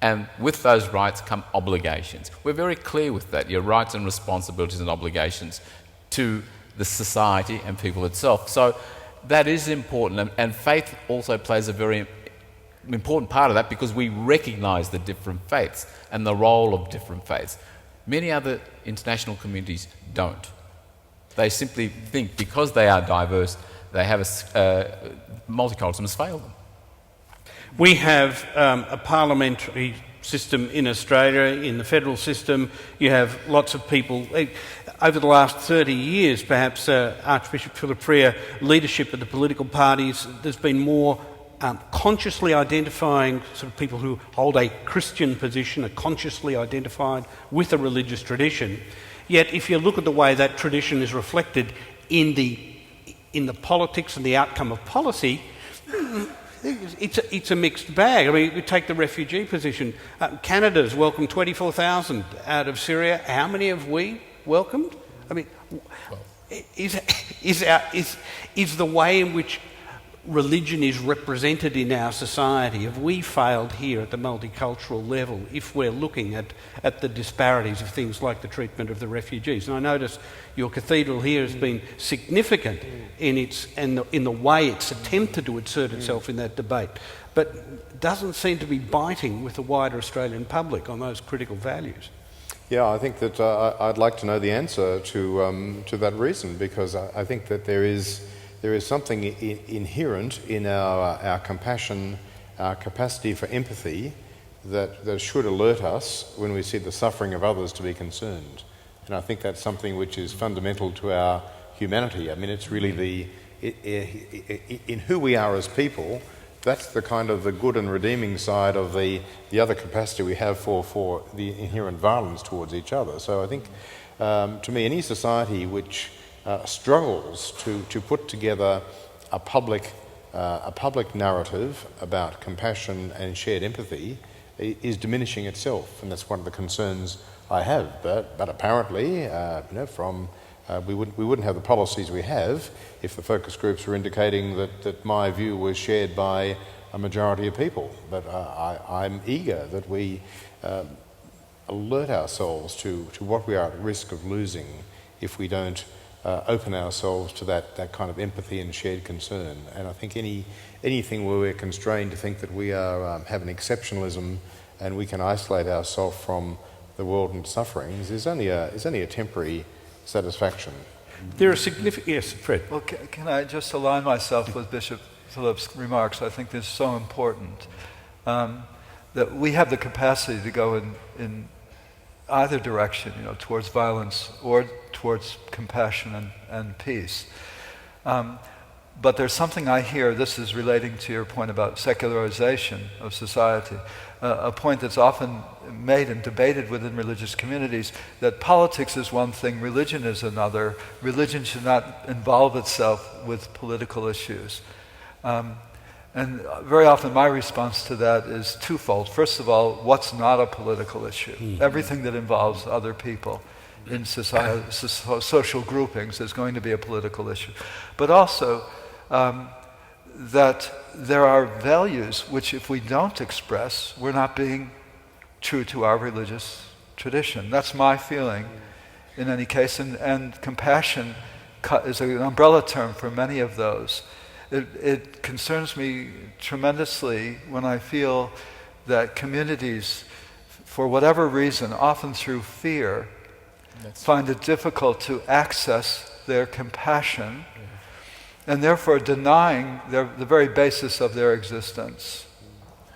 And with those rights come obligations. We're very clear with that, your rights and responsibilities and obligations to the society and people itself. So that is important, and faith also plays a very important part of that, because we recognise the different faiths and the role of different faiths. Many other international communities don't. They simply think because they are diverse, they have multiculturalism has failed them. We have a parliamentary system in Australia. In the federal system, you have lots of people. Over the last 30 years, perhaps, Archbishop Philip Freer, leadership of the political parties, there's been more consciously identifying sort of people who hold a Christian position, are consciously identified with a religious tradition. Yet, if you look at the way that tradition is reflected in the politics and the outcome of policy, it's a mixed bag. I mean, you take the refugee position. Canada's welcomed 24,000 out of Syria. How many have we welcomed? I mean, is the way in which religion is represented in our society, have we failed here at the multicultural level if we're looking at the disparities of things like the treatment of the refugees? And I notice your cathedral here has been significant in the way it's attempted to insert itself in that debate, but doesn't seem to be biting with the wider Australian public on those critical values. Yeah, I think that I'd like to know the answer to that reason, because I think that there is something inherent in our compassion, our capacity for empathy, that should alert us when we see the suffering of others to be concerned. And I think that's something which is fundamental to our humanity. I mean, it's really in who we are as people, that's the kind of the good and redeeming side of the other capacity we have for the inherent violence towards each other. So I think, to me, any society which struggles to put together a public narrative about compassion and shared empathy is diminishing itself, and that's one of the concerns I have. But apparently, we wouldn't have the policies we have if the focus groups were indicating that my view was shared by a majority of people. But I'm eager that we alert ourselves to what we are at risk of losing if we don't open ourselves to that kind of empathy and shared concern. And I think anything where we're constrained to think that we are have an exceptionalism and we can isolate ourselves from the world and sufferings is only a temporary satisfaction. There are significant... Yes, Fred. Well, can I just align myself with Bishop Philip's remarks? I think this is so important, that we have the capacity to go in either direction, towards violence or towards compassion and peace. But there's something I hear, this is relating to your point about secularization of society, a point that's often made and debated within religious communities, that politics is one thing, religion is another. Religion should not involve itself with political issues. And very often my response to that is twofold. First of all, what's not a political issue? Everything that involves other people in society, social groupings is going to be a political issue. But also that there are values which if we don't express, we're not being true to our religious tradition. That's my feeling in any case. And compassion is an umbrella term for many of those. It concerns me tremendously when I feel that communities, for whatever reason, often through fear, find it difficult to access their compassion, and therefore denying the very basis of their existence.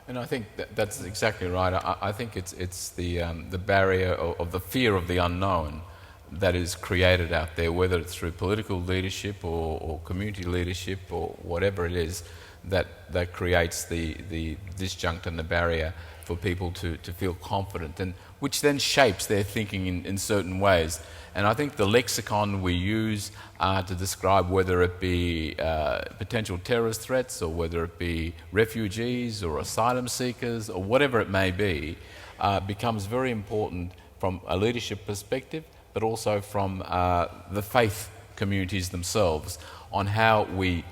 And I think that's exactly right. I think it's the barrier of the fear of the unknown that is created out there, whether it's through political leadership or community leadership or whatever it is, that creates the disjunct and the barrier for people to feel confident, and which then shapes their thinking in certain ways. And I think the lexicon we use to describe whether it be potential terrorist threats or whether it be refugees or asylum seekers or whatever it may be becomes very important from a leadership perspective, but also from the faith communities themselves, on how we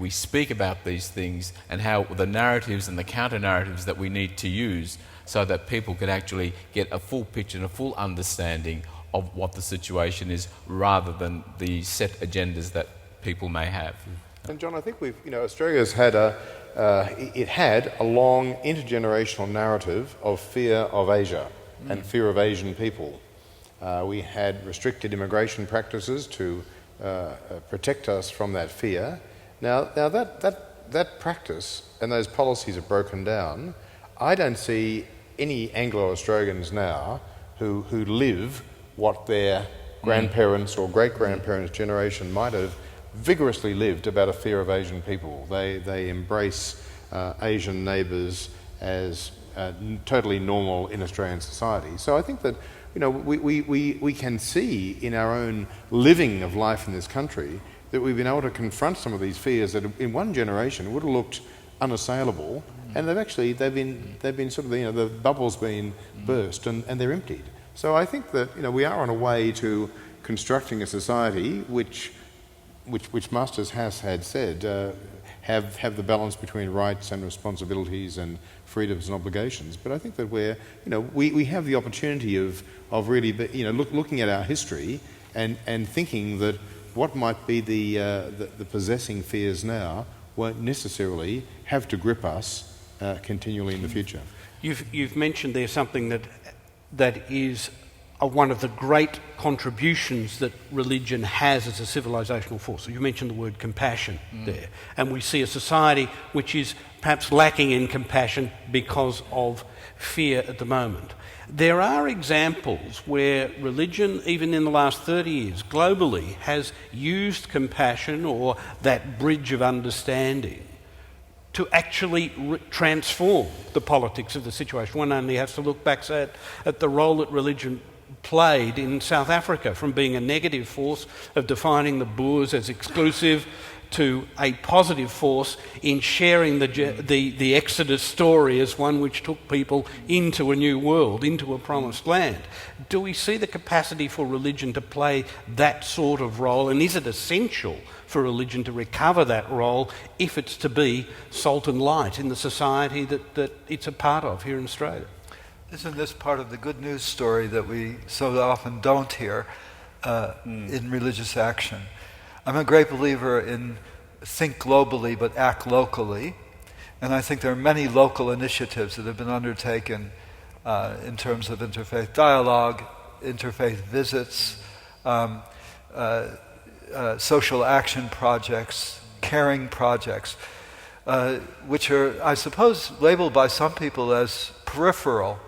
speak about these things and how the narratives and the counter-narratives that we need to use so that people can actually get a full picture and a full understanding of what the situation is, rather than the set agendas that people may have. And John, I think Australia's had a long intergenerational narrative of fear of Asia and fear of Asian people. We had restricted immigration practices to protect us from that fear. Now that practice and those policies are broken down. I don't see any Anglo-Australians now who live what their grandparents or great-grandparents' generation might have vigorously lived about a fear of Asian people. They embrace Asian neighbours as totally normal in Australian society. So I think that we can see in our own living of life in this country that we've been able to confront some of these fears that in one generation would have looked unassailable, and they've been sort of the bubble's been burst and they're emptied. So I think that we are on a way to constructing a society which Masters has had said have the balance between rights and responsibilities and freedoms and obligations. But I think that we have the opportunity of really looking at our history and thinking that what might be the possessing fears now won't necessarily have to grip us continually in the future. You've mentioned there something that is one of the great contributions that religion has as a civilisational force. So you mentioned the word compassion there, and we see a society which is perhaps lacking in compassion because of fear at the moment. There are examples where religion, even in the last 30 years, globally, has used compassion or that bridge of understanding to actually transform the politics of the situation. One only has to look back at the role that religion played in South Africa, from being a negative force of defining the Boers as exclusive to a positive force in sharing the Exodus story as one which took people into a new world, into a promised land. Do we see the capacity for religion to play that sort of role, and is it essential for religion to recover that role if it's to be salt and light in the society that it's a part of here in Australia? Isn't this part of the good news story that we so often don't hear in religious action? I'm a great believer in think globally but act locally, and I think there are many local initiatives that have been undertaken in terms of interfaith dialogue, interfaith visits, social action projects, caring projects, which are, I suppose, labeled by some people as peripheral,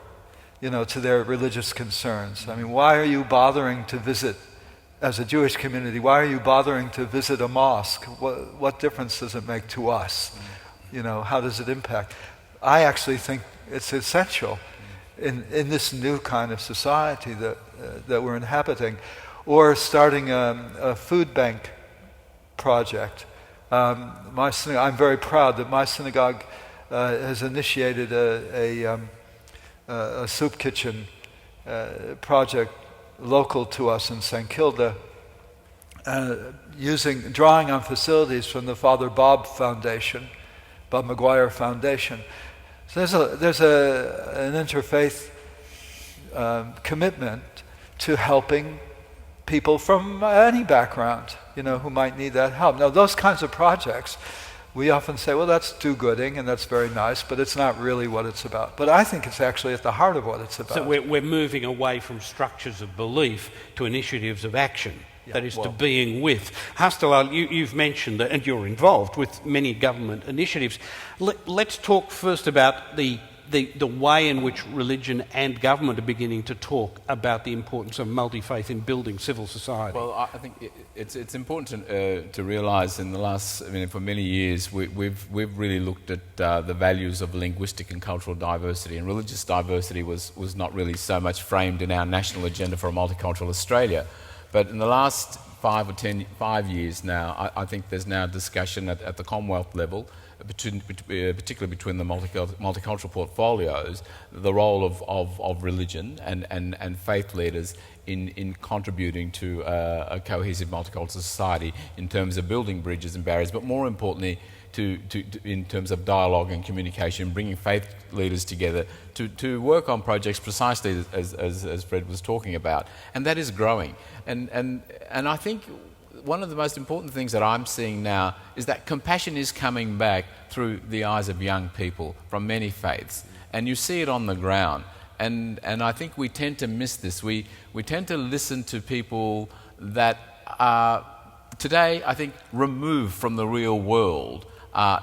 to their religious concerns. I mean, why are you bothering to visit, as a Jewish community, why are you bothering to visit a mosque? What difference does it make to us? How does it impact? I actually think it's essential in this new kind of society that we're inhabiting. Or starting a food bank project. I'm very proud that my synagogue has initiated a soup kitchen project local to us in St. Kilda, drawing on facilities from the Father Bob Foundation, Bob Maguire Foundation. So there's an interfaith commitment to helping people from any background, who might need that help. Now, those kinds of projects, we often say, well, that's do-gooding, and that's very nice, but it's not really what it's about. But I think it's actually at the heart of what it's about. So we're moving away from structures of belief to initiatives of action, to being with. Hastalal, you've mentioned that, and you're involved with many government initiatives. Let's talk first about the the way in which religion and government are beginning to talk about the importance of multi-faith in building civil society? Well, I think it's important to realise in the last, for many years, we've really looked at the values of linguistic and cultural diversity, and religious diversity was not really so much framed in our national agenda for a multicultural Australia. But in the last 5 years now, I think there's now discussion at the Commonwealth level, particularly between the multicultural portfolios, the role of religion and faith leaders in contributing to a cohesive multicultural society in terms of building bridges and barriers, but more importantly, in terms of dialogue and communication, bringing faith leaders together to work on projects precisely as Fred was talking about, and that is growing. And I think one of the most important things that I'm seeing now is that compassion is coming back through the eyes of young people from many faiths, and you see it on the ground. And I think we tend to miss this. We tend to listen to people that are today, I think, removed from the real world.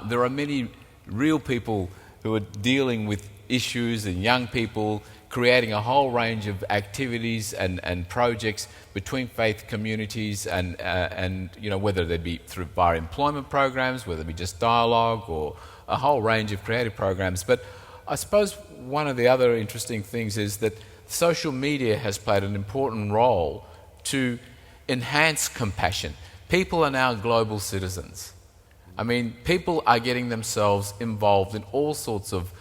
There are many real people who are dealing with issues, and young people creating a whole range of activities and projects between faith communities, and whether they be via employment programs, whether it be just dialogue, or a whole range of creative programs. But I suppose one of the other interesting things is that social media has played an important role to enhance compassion. People are now global citizens. People are getting themselves involved in all sorts of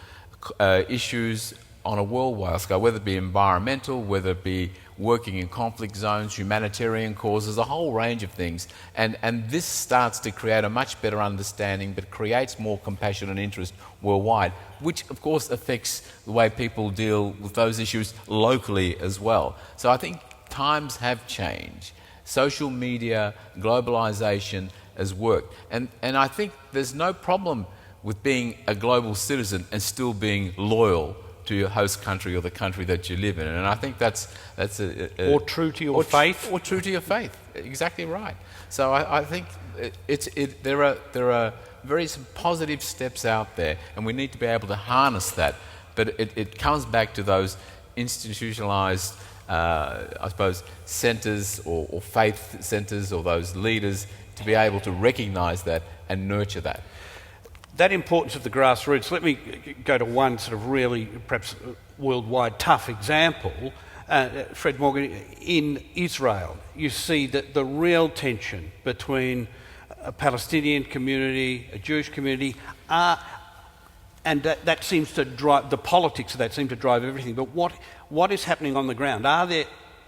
issues on a worldwide scale, whether it be environmental, whether it be working in conflict zones, humanitarian causes, a whole range of things. And this starts to create a much better understanding, but creates more compassion and interest worldwide, which of course affects the way people deal with those issues locally as well. So I think times have changed. Social media, globalization has worked. And I think there's no problem with being a global citizen and still being loyal to your host country or the country that you live in. And I think that's or true to your faith. Or true to your faith. Exactly right. So I think there are very some positive steps out there, and we need to be able to harness that. But it comes back to those institutionalized, I suppose, centres or faith centres, or those leaders, to be able to recognise that and nurture that. That importance of the grassroots, let me go to one sort of really, perhaps worldwide tough example. Fred Morgan, in Israel, you see that the real tension between a Palestinian community, a Jewish community, and that seems to drive, the politics of that seem to drive everything. But what is happening on the ground?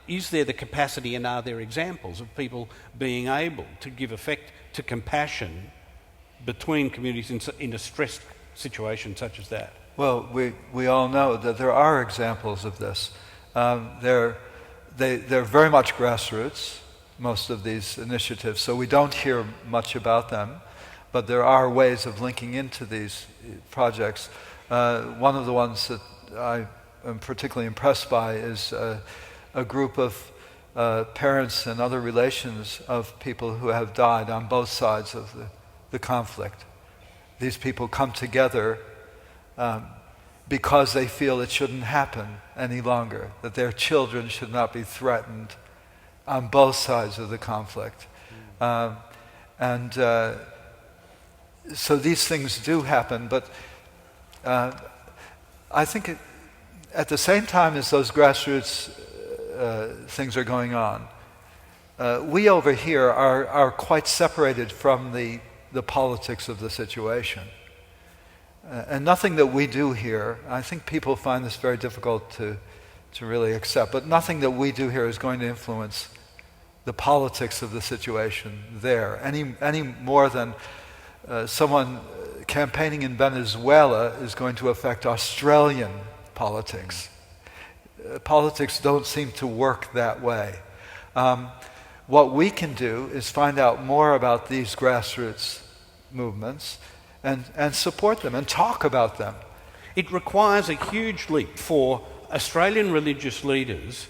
Is there the capacity, and are there examples of people being able to give effect to compassion between communities in a stressed situation such as that? Well, we all know that there are examples of this. They're very much grassroots, most of these initiatives, so we don't hear much about them, but there are ways of linking into these projects. One of the ones that I am particularly impressed by is a group of parents and other relations of people who have died on both sides of the conflict. These people come together because they feel it shouldn't happen any longer, that their children should not be threatened on both sides of the conflict. So these things do happen, but I think at the same time as those grassroots things are going on, we over here are quite separated from the politics of the situation. And nothing that we do here, I think people find this very difficult to really accept, but nothing that we do here is going to influence the politics of the situation there, any more than someone campaigning in Venezuela is going to affect Australian politics. Politics don't seem to work that way. What we can do is find out more about these grassroots movements and support them and talk about them. It requires a huge leap for Australian religious leaders.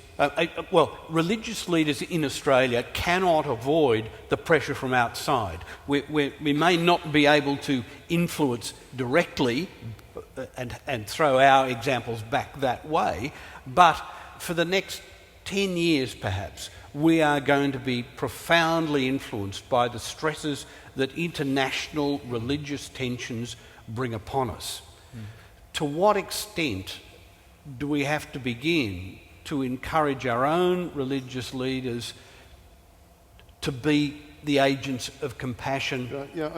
Religious leaders in Australia cannot avoid the pressure from outside. We may not be able to influence directly and throw our examples back that way. But for the next 10 years perhaps, we are going to be profoundly influenced by the stresses that international religious tensions bring upon us. To what extent do we have to begin to encourage our own religious leaders to be the agents of compassion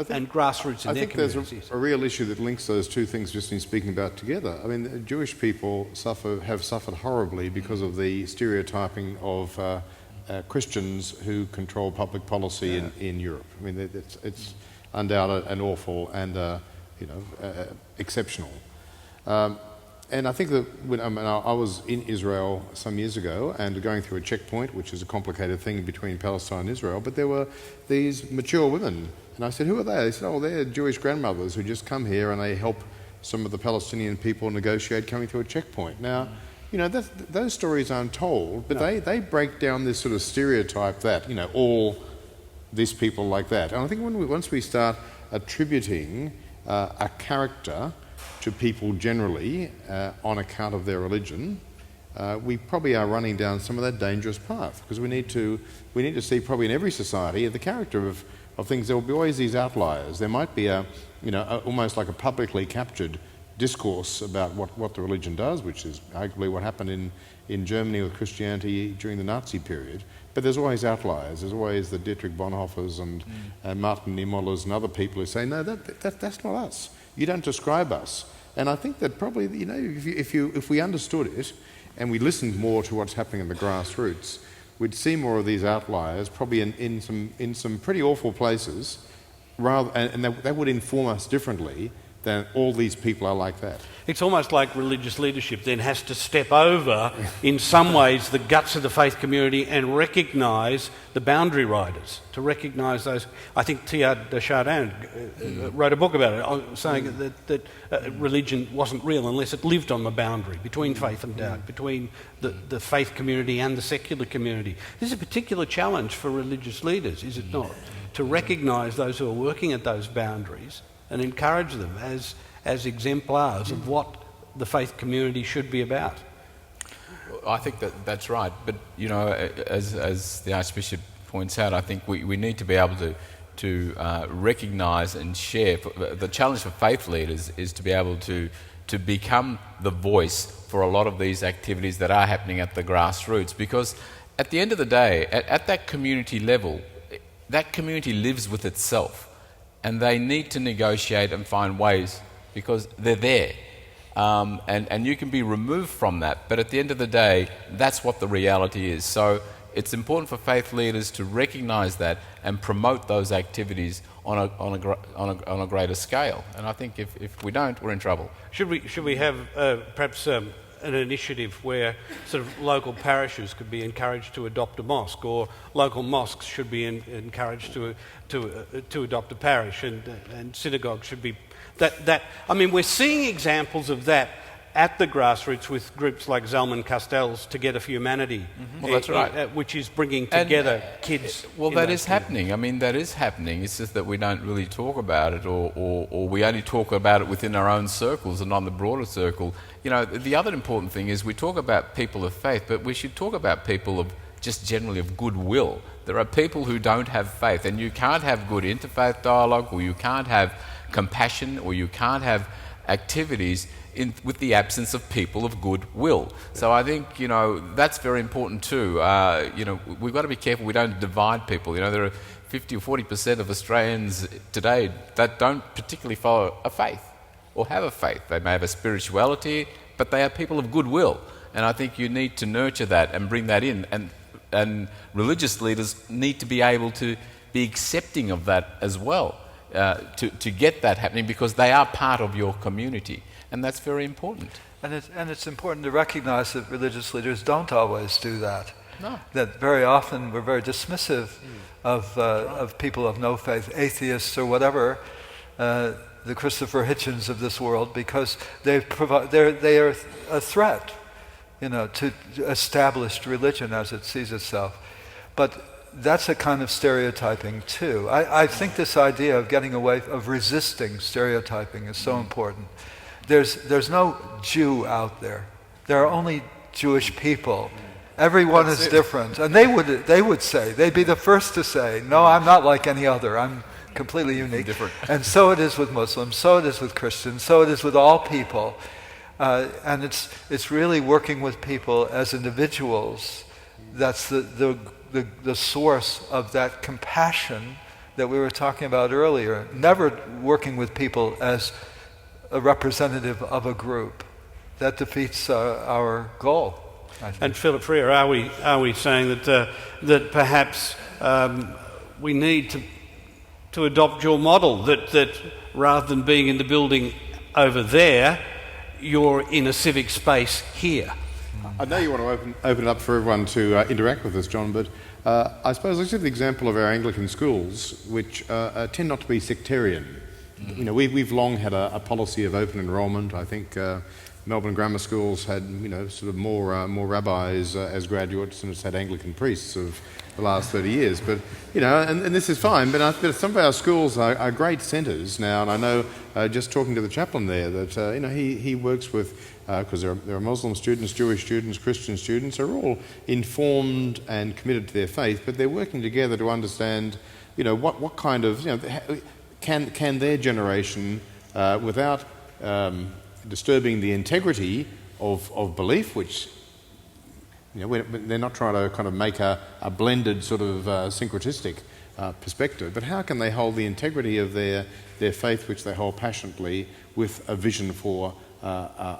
and grassroots in their communities? I think there's a real issue that links those two things just in speaking about together. I mean, Jewish people have suffered horribly because of the stereotyping of Christians who control public policy in Europe. I mean, it's undoubted and awful and exceptional. And I think that I was in Israel some years ago and going through a checkpoint, which is a complicated thing between Palestine and Israel, but there were these mature women. And I said, who are they? They said, they're Jewish grandmothers who just come here and they help some of the Palestinian people negotiate coming through a checkpoint. Now, those stories aren't told, but they break down this sort of stereotype that, all these people like that. And I think once we start attributing a character to people generally on account of their religion, we probably are running down some of that dangerous path, because we need to see probably in every society the character of things. There will be always these outliers. There might be almost like a publicly captured discourse about what the religion does, which is arguably what happened in Germany with Christianity during the Nazi period. But there's always outliers. There's always the Dietrich Bonhoeffers and Martin Niemöllers and other people who say, no, that's not us. You don't describe us. And I think that probably, if we understood it and we listened more to what's happening in the grassroots, we'd see more of these outliers, probably in some pretty awful places, and that would inform us differently than all these people are like that. It's almost like religious leadership then has to step over, in some ways, the guts of the faith community and recognise the boundary riders, to recognise those. I think Teilhard de Chardin wrote a book about it, saying that religion wasn't real unless it lived on the boundary between faith and doubt, between the faith community and the secular community. This is a particular challenge for religious leaders, is it not? To recognise those who are working at those boundaries and encourage them as exemplars of what the faith community should be about. I think that's right. But, as the Archbishop points out, I think we need to be able to recognise and share. The challenge for faith leaders is to be able to become the voice for a lot of these activities that are happening at the grassroots. Because at the end of the day, at that community level, that community lives with itself. And they need to negotiate and find ways, because they're there. And you can be removed from that, but at the end of the day, that's what the reality is. So it's important for faith leaders to recognise that and promote those activities on a greater scale. And I think if we don't, we're in trouble. Should we have perhaps an initiative where sort of local parishes could be encouraged to adopt a mosque, or local mosques should be encouraged to adopt a parish, and synagogues should be that. I mean, we're seeing examples of that at the grassroots with groups like Zalman Castell's Together for Humanity. Mm-hmm. Well, that's right. Which is bringing together kids. Well, that is happening. I mean, that is happening. It's just that we don't really talk about it, or we only talk about it within our own circles and not the broader circle. The other important thing is we talk about people of faith, but we should talk about people of just generally of goodwill. There are people who don't have faith, and you can't have good interfaith dialogue, or you can't have compassion, or you can't have activities with the absence of people of goodwill. So I think, that's very important too. We've got to be careful we don't divide people. There are 50 or 40% of Australians today that don't particularly follow a faith or have a faith. They may have a spirituality, but they are people of goodwill. And I think you need to nurture that and bring that in. And religious leaders need to be able to be accepting of that as well, to get that happening, because they are part of your community. And that's very important. And it's important to recognize that religious leaders don't always do that. No. That very often we're very dismissive of people of no faith, atheists or whatever, the Christopher Hitchens of this world, because they are a threat, to established religion as it sees itself. But that's a kind of stereotyping too. I think this idea of getting away, of resisting stereotyping is so important. there's no Jew out there. There are only Jewish people. Everyone is different. And they would say, they'd be the first to say, no, I'm not like any other. I'm completely unique. Different. And so it is with Muslims, so it is with Christians, so it is with all people. And it's really working with people as individuals that's the source of that compassion that we were talking about earlier. Never working with people as a representative of a group. That defeats our goal, I think. And Philip Freer, are we saying that perhaps we need to adopt your model, that rather than being in the building over there, you're in a civic space here? I know you want to open it up for everyone to interact with us, John, but I suppose let's give the example of our Anglican schools, which tend not to be sectarian. You know, we've long had a policy of open enrolment. I think Melbourne grammar schools had, sort of more rabbis as graduates, and it's had Anglican priests of the last 30 years. But, and this is fine, but some of our schools are great centres now, and I know just talking to the chaplain there that, he works with, because there are Muslim students, Jewish students, Christian students, are all informed and committed to their faith, but they're working together to understand, what kind of, can their generation, without disturbing the integrity of belief, which they're not trying to kind of make a blended sort of syncretistic perspective, but how can they hold the integrity of their faith, which they hold passionately, with a vision for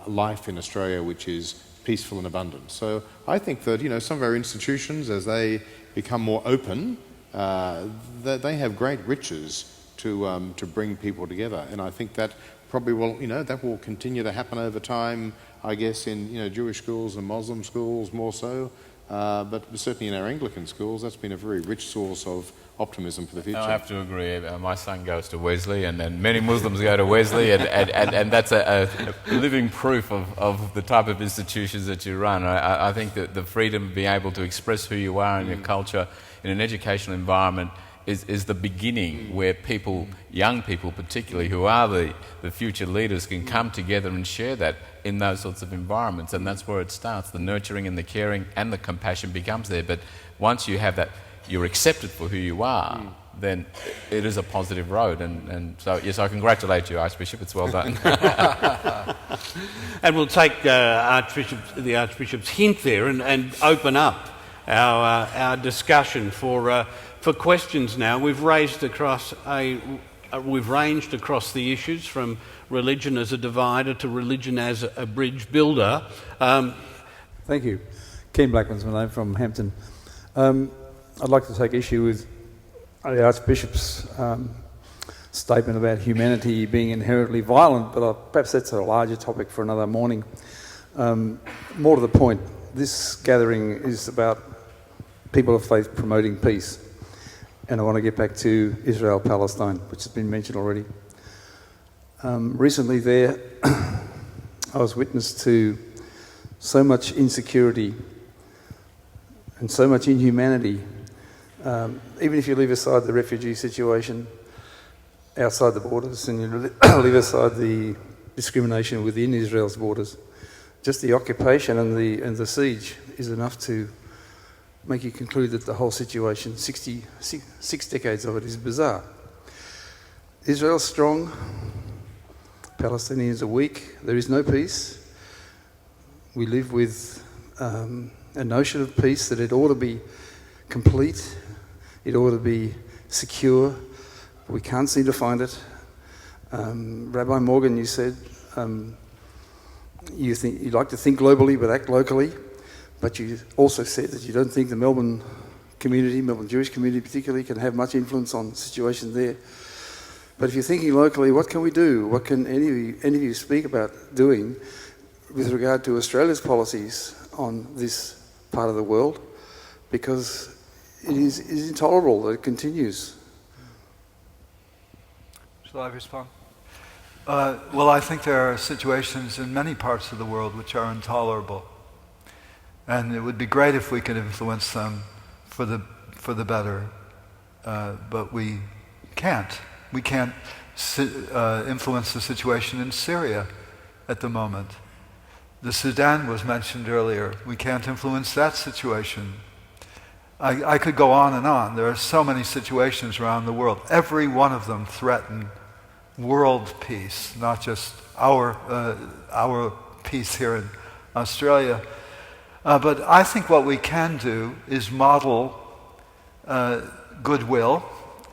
life in Australia which is peaceful and abundant. So I think that some of our institutions, as they become more open, they have great riches to bring people together, and I think that probably will that will continue to happen over time, I guess, in Jewish schools and Muslim schools more so, but certainly in our Anglican schools that's been a very rich source of optimism for the future. I have to agree. My son goes to Wesley, and many Muslims go to Wesley, and that's a living proof of the type of institutions that you run. I think that the freedom of being able to express who you are and your culture in an educational environment is the beginning where people, young people particularly, who are the future leaders, can come together and share that in those sorts of environments, and that's where it starts. The nurturing and the caring and the compassion becomes there, but once you have that, you're accepted for who you are, then it is a positive road, and so yes, I congratulate you, Archbishop, it's well done. And we'll take the Archbishop's hint there and open up our discussion for questions now. We've ranged across the issues from religion as a divider to religion as a bridge builder. Thank you. Ken Blackman's my name, from Hampton. I'd like to take issue with the Archbishop's statement about humanity being inherently violent, but perhaps that's a larger topic for another morning. More to the point, this gathering is about people of faith promoting peace. And I want to get back to Israel-Palestine, which has been mentioned already. Recently there, I was witness to so much insecurity and so much inhumanity. Even if you leave aside the refugee situation outside the borders and you leave aside the discrimination within Israel's borders, just the occupation and the siege is enough to make you conclude that the whole situation, 6 decades of it, is bizarre. Israel's strong, Palestinians are weak, there is no peace. We live with a notion of peace that it ought to be complete, it ought to be secure, but we can't seem to find it. Rabbi Morgan, you said you like to think globally but act locally. But you also said that you don't think the Melbourne Jewish community particularly, can have much influence on the situation there. But if you're thinking locally, what can we do? What can any of you speak about doing with regard to Australia's policies on this part of the world? Because it is intolerable that it continues. Shall I respond? Well, I think there are situations in many parts of the world which are intolerable. And it would be great if we could influence them for the better, but we can't. We can't influence the situation in Syria. at the moment. The Sudan was mentioned earlier. We can't influence that situation. I could go on and on. There are so many situations around the world. Every one of them threaten world peace, not just our peace here in Australia. But I think what we can do is model goodwill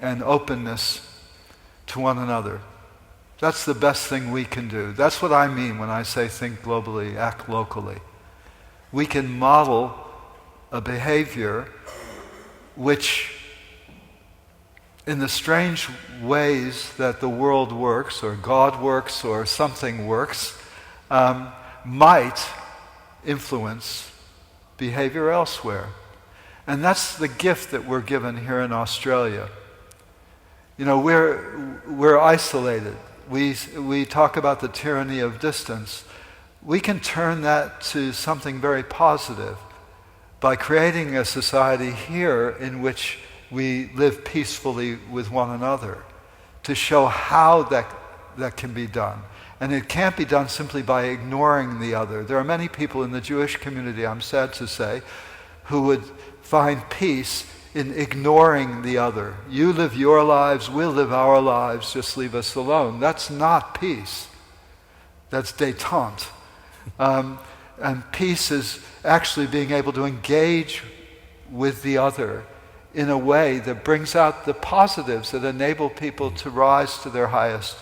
and openness to one another. That's the best thing we can do. That's what I mean when I say think globally, act locally. We can model a behavior which, in the strange ways that the world works, or God works, or something works, might influence behavior elsewhere. And that's the gift that we're given here in Australia. You know, we're isolated. We talk about the tyranny of distance. We can turn that to something very positive by creating a society here in which we live peacefully with one another, to show how that can be done. And it can't be done simply by ignoring the other. There are many people in the Jewish community, I'm sad to say, who would find peace in ignoring the other. You live your lives, we'll live our lives, just leave us alone. That's not peace. That's détente. And peace is actually being able to engage with the other in a way that brings out the positives that enable people to rise to their highest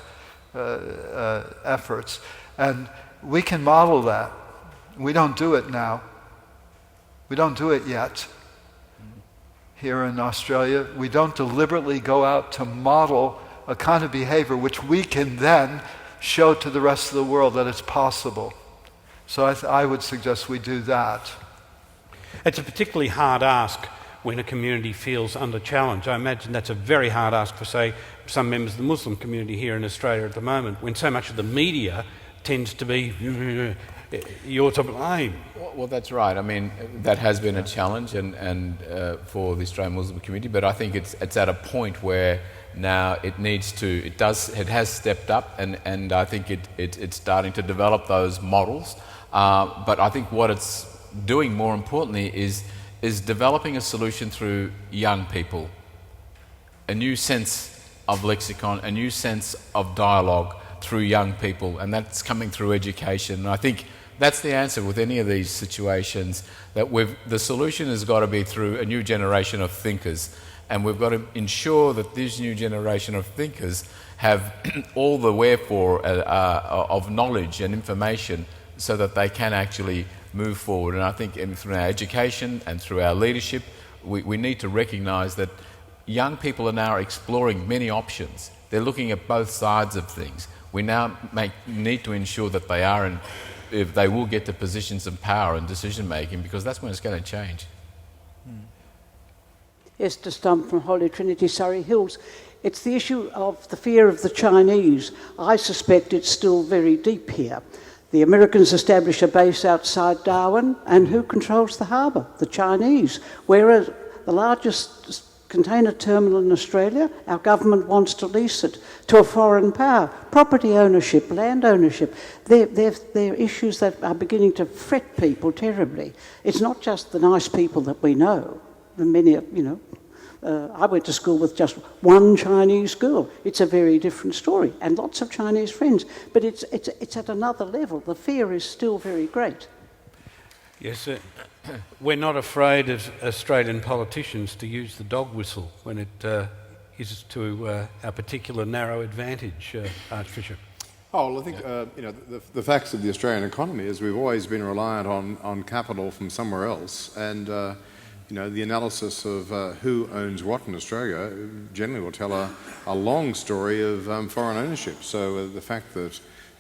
efforts. And we can model that. We don't do it now. We don't do it yet. Here in Australia, we don't deliberately go out to model a kind of behavior which we can then show to the rest of the world that it's possible. So I would suggest we do that. It's a particularly hard ask when a community feels under challenge. I imagine that's a very hard ask for, say, some members of the Muslim community here in Australia at the moment, when so much of the media tends to be, you're to blame. Well, that's right. I mean, that has been a challenge and for the Australian Muslim community, but I think it's at a point where now it has stepped up, and I think it's starting to develop those models. But I think what it's doing more importantly is developing a solution through young people, a new sense of lexicon, a new sense of dialogue through young people, and that's coming through education. And I think that's the answer with any of these situations, that the solution has got to be through a new generation of thinkers, and we've got to ensure that this new generation of thinkers have all the wherefore of knowledge and information so that they can actually move forward. And I think through our education and through our leadership, we need to recognise that young people are now exploring many options. They're looking at both sides of things. We now need to ensure that if they will get to positions of power and decision making, because that's when it's going to change. Esther Stump from Holy Trinity, Surrey Hills. It's the issue of the fear of the Chinese. I suspect it's still very deep here. The Americans establish a base outside Darwin, and who controls the harbour? The Chinese. Whereas the largest container terminal in Australia, our government wants to lease it to a foreign power. Property ownership, land ownership, they're issues that are beginning to fret people terribly. It's not just the nice people that we know. Many, I went to school with just one Chinese girl. It's a very different story, and lots of Chinese friends. But it's at another level. The fear is still very great. Yes, we're not afraid of Australian politicians to use the dog whistle when it is to our particular narrow advantage, Archbishop. Oh, well, I think the facts of the Australian economy is we've always been reliant on capital from somewhere else, and the analysis of who owns what in Australia generally will tell a long story of foreign ownership. So the fact that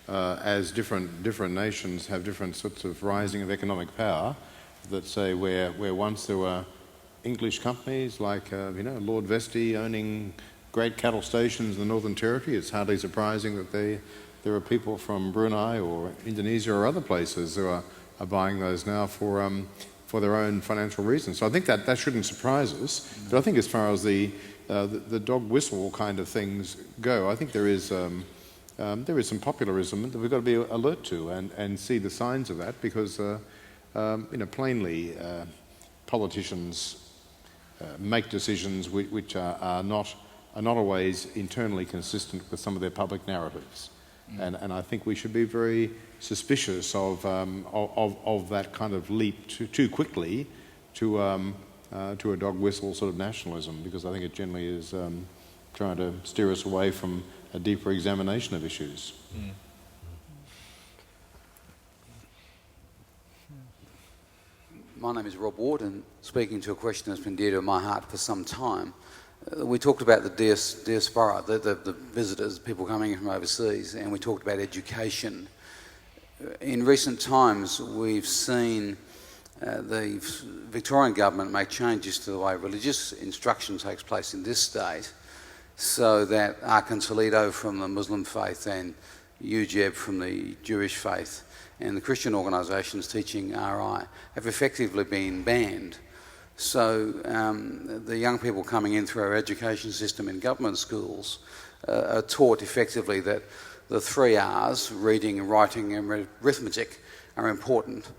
as different nations have different sorts of rising of economic power, that say where once there were English companies like Lord Vestey owning great cattle stations in the Northern Territory, it's hardly surprising that there are people from Brunei or Indonesia or other places who are buying those now for their own financial reasons. So I think that shouldn't surprise us. But I think as far as the dog whistle kind of things go, I think there is there is some popularism that we've got to be alert to and see the signs of that, because plainly politicians make decisions which are not always internally consistent with some of their public narratives, and I think we should be very suspicious of that kind of leap too quickly to a dog whistle sort of nationalism, because I think it generally is trying to steer us away from a deeper examination of issues. My name is Rob Ward, and speaking to a question that's been dear to my heart for some time. We talked about the diaspora, the visitors, people coming in from overseas, and we talked about education. In recent times, we've seen the Victorian government make changes to the way religious instruction takes place in this state, so that Arkan Toledo from the Muslim faith and UJEB from the Jewish faith and the Christian organisations teaching RI have effectively been banned. So the young people coming in through our education system in government schools are taught effectively that the 3 R's, reading, writing and arithmetic, are important,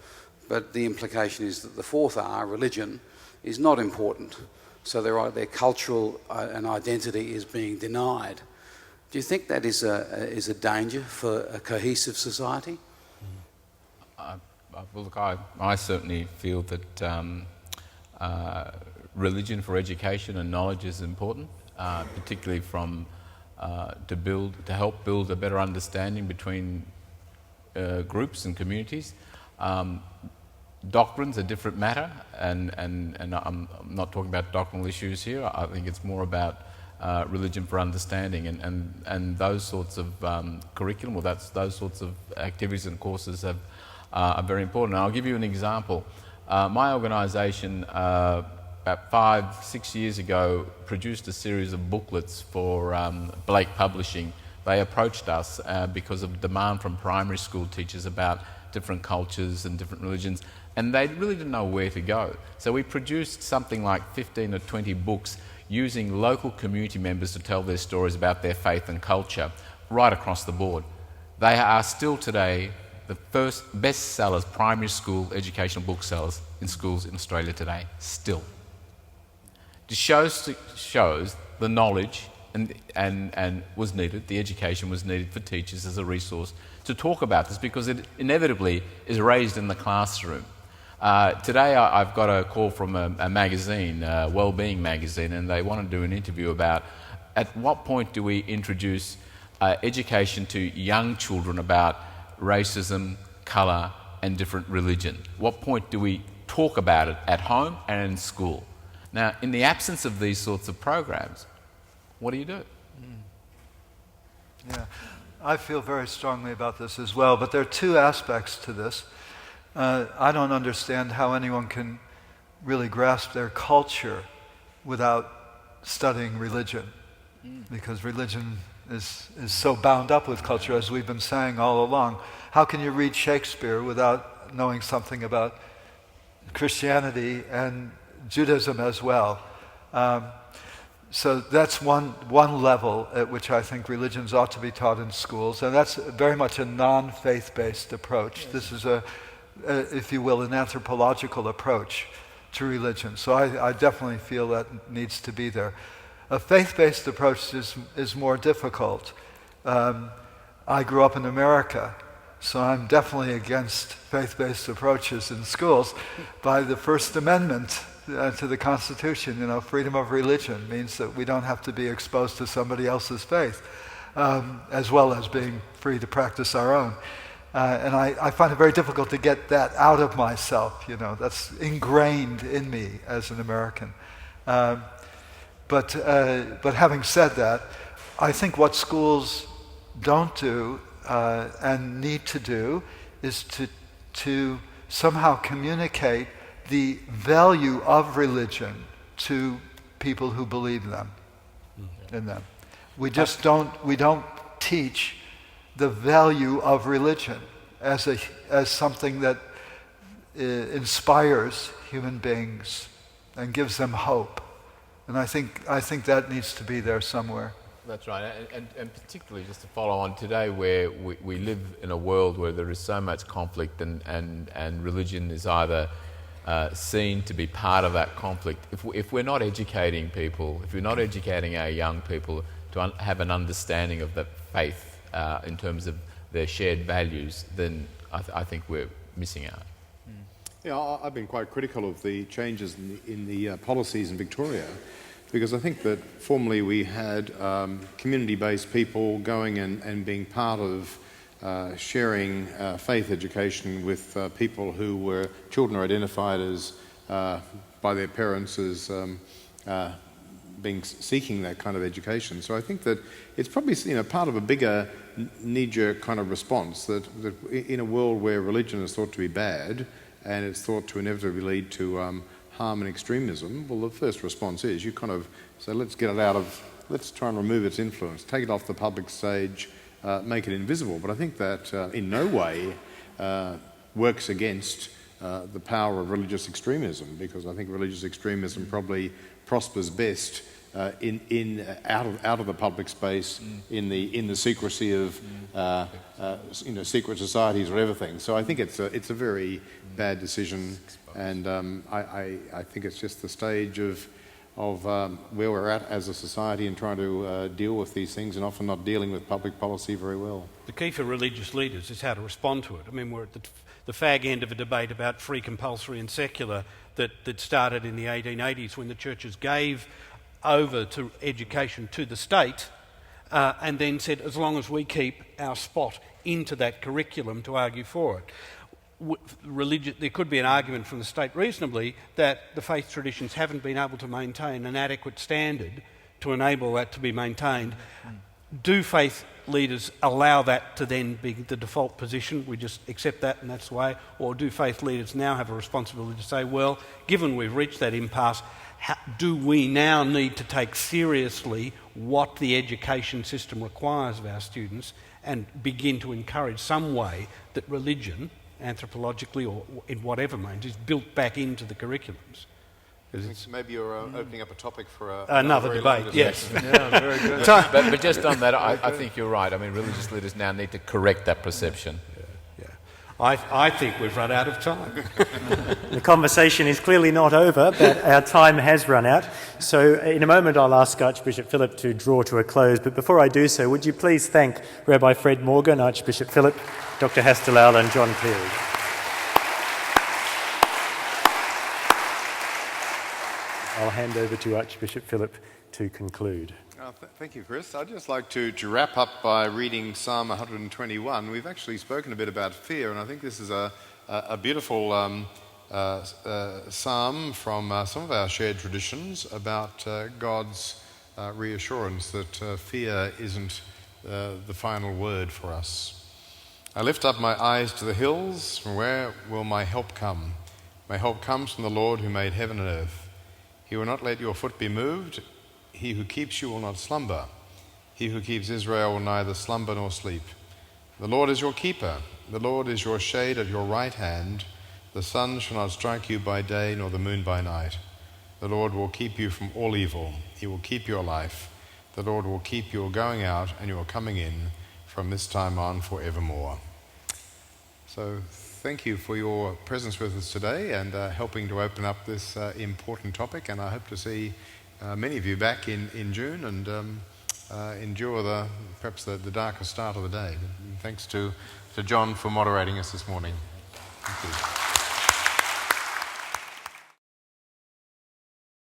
but the implication is that the 4th R, religion, is not important. So their cultural and identity is being denied. Do you think that is a danger for a cohesive society? Well, look, I certainly feel that religion for education and knowledge is important, particularly to help build a better understanding between groups and communities. Doctrine's a different matter, and I'm not talking about doctrinal issues here. I think it's more about religion for understanding, and those sorts of curriculum, or those sorts of activities and courses are very important. And I'll give you an example. My organisation, about 5-6 years ago, produced a series of booklets for Blake Publishing. They approached us because of demand from primary school teachers about different cultures and different religions, and they really didn't know where to go. So we produced something like 15 or 20 books using local community members to tell their stories about their faith and culture right across the board. They are still today the first bestsellers, primary school educational booksellers in schools in Australia today, still. It shows the knowledge and was needed, the education was needed for teachers as a resource to talk about this, because it inevitably is raised in the classroom. Today I've got a call from a magazine, Wellbeing magazine, and they want to do an interview about at what point do we introduce education to young children about racism, colour and different religion. What point do we talk about it at home and in school? Now, in the absence of these sorts of programs, what do you do? Yeah, I feel very strongly about this as well, but there are 2 aspects to this. I don't understand how anyone can really grasp their culture without studying religion, because religion is so bound up with culture, as we've been saying all along. How can you read Shakespeare without knowing something about Christianity and Judaism as well? So that's one level at which I think religions ought to be taught in schools, and that's very much a non-faith-based approach. Yes. This is if you will, an anthropological approach to religion. So I definitely feel that needs to be there. A faith-based approach is more difficult. I grew up in America, so I'm definitely against faith-based approaches in schools. By the First Amendment to the Constitution, freedom of religion means that we don't have to be exposed to somebody else's faith, as well as being free to practice our own. And I find it very difficult to get that out of myself. That's ingrained in me as an American. But having said that, I think what schools don't do and need to do is to somehow communicate the value of religion to people who believe in them. We just don't teach the value of religion as something that inspires human beings and gives them hope. And I think that needs to be there somewhere. That's right, and particularly just to follow on today, where we live in a world where there is so much conflict, and religion is either seen to be part of that conflict. If we're not educating people, if we're not educating our young people to have an understanding of the faith in terms of their shared values, then I think we're missing out. Yeah, I've been quite critical of the changes in the policies in Victoria, because I think that formerly we had community-based people going and being part of sharing faith education with people who were children are identified as by their parents as seeking that kind of education. So I think that it's probably part of a bigger knee-jerk kind of response that in a world where religion is thought to be bad and it's thought to inevitably lead to harm and extremism, well, the first response is you kind of say, let's try and remove its influence, take it off the public stage, make it invisible. But I think that in no way works against the power of religious extremism, because I think religious extremism probably prospers best out of the public space, in the secrecy of secret societies or everything. So I think it's a very bad decision, and I think it's just the stage of where we're at as a society and trying to deal with these things, and often not dealing with public policy very well. The key for religious leaders is how to respond to it. I mean, we're at the fag end of a debate about free, compulsory and secular that started in the 1880s when the churches gave over to education to the state and then said, as long as we keep our spot into that curriculum to argue for it. There could be an argument from the state reasonably that the faith traditions haven't been able to maintain an adequate standard to enable that to be maintained. Do faith leaders allow that to then be the default position? We just accept that and that's the way? Or do faith leaders now have a responsibility to say, well, given we've reached that impasse, do we now need to take seriously what the education system requires of our students and begin to encourage some way that religion, anthropologically or in whatever means, is built back into the curriculums? Maybe you're opening up a topic for another debate, yes. Yeah, very good. But just on that, I think you're right. I mean, religious leaders now need to correct that perception. I think we've run out of time. The conversation is clearly not over, but our time has run out. So in a moment I'll ask Archbishop Philip to draw to a close, but before I do so, would you please thank Rabbi Fred Morgan, Archbishop Philip, Dr. Hastelal and John Cleary. I'll hand over to Archbishop Philip to conclude. Thank you, Chris. I'd just like to wrap up by reading Psalm 121. We've actually spoken a bit about fear, and I think this is a beautiful psalm from some of our shared traditions about God's reassurance that fear isn't the final word for us. I lift up my eyes to the hills. From where will my help come? My help comes from the Lord who made heaven and earth. He will not let your foot be moved. He who keeps you will not slumber. He who keeps Israel will neither slumber nor sleep. The Lord is your keeper. The Lord is your shade at your right hand. The sun shall not strike you by day, nor the moon by night. The Lord will keep you from all evil. He will keep your life. The Lord will keep your going out and your coming in from this time on forevermore. So thank you for your presence with us today and helping to open up this important topic, and I hope to see many of you back in June and endure perhaps the darker start of the day. And thanks to John for moderating us this morning. Thank you.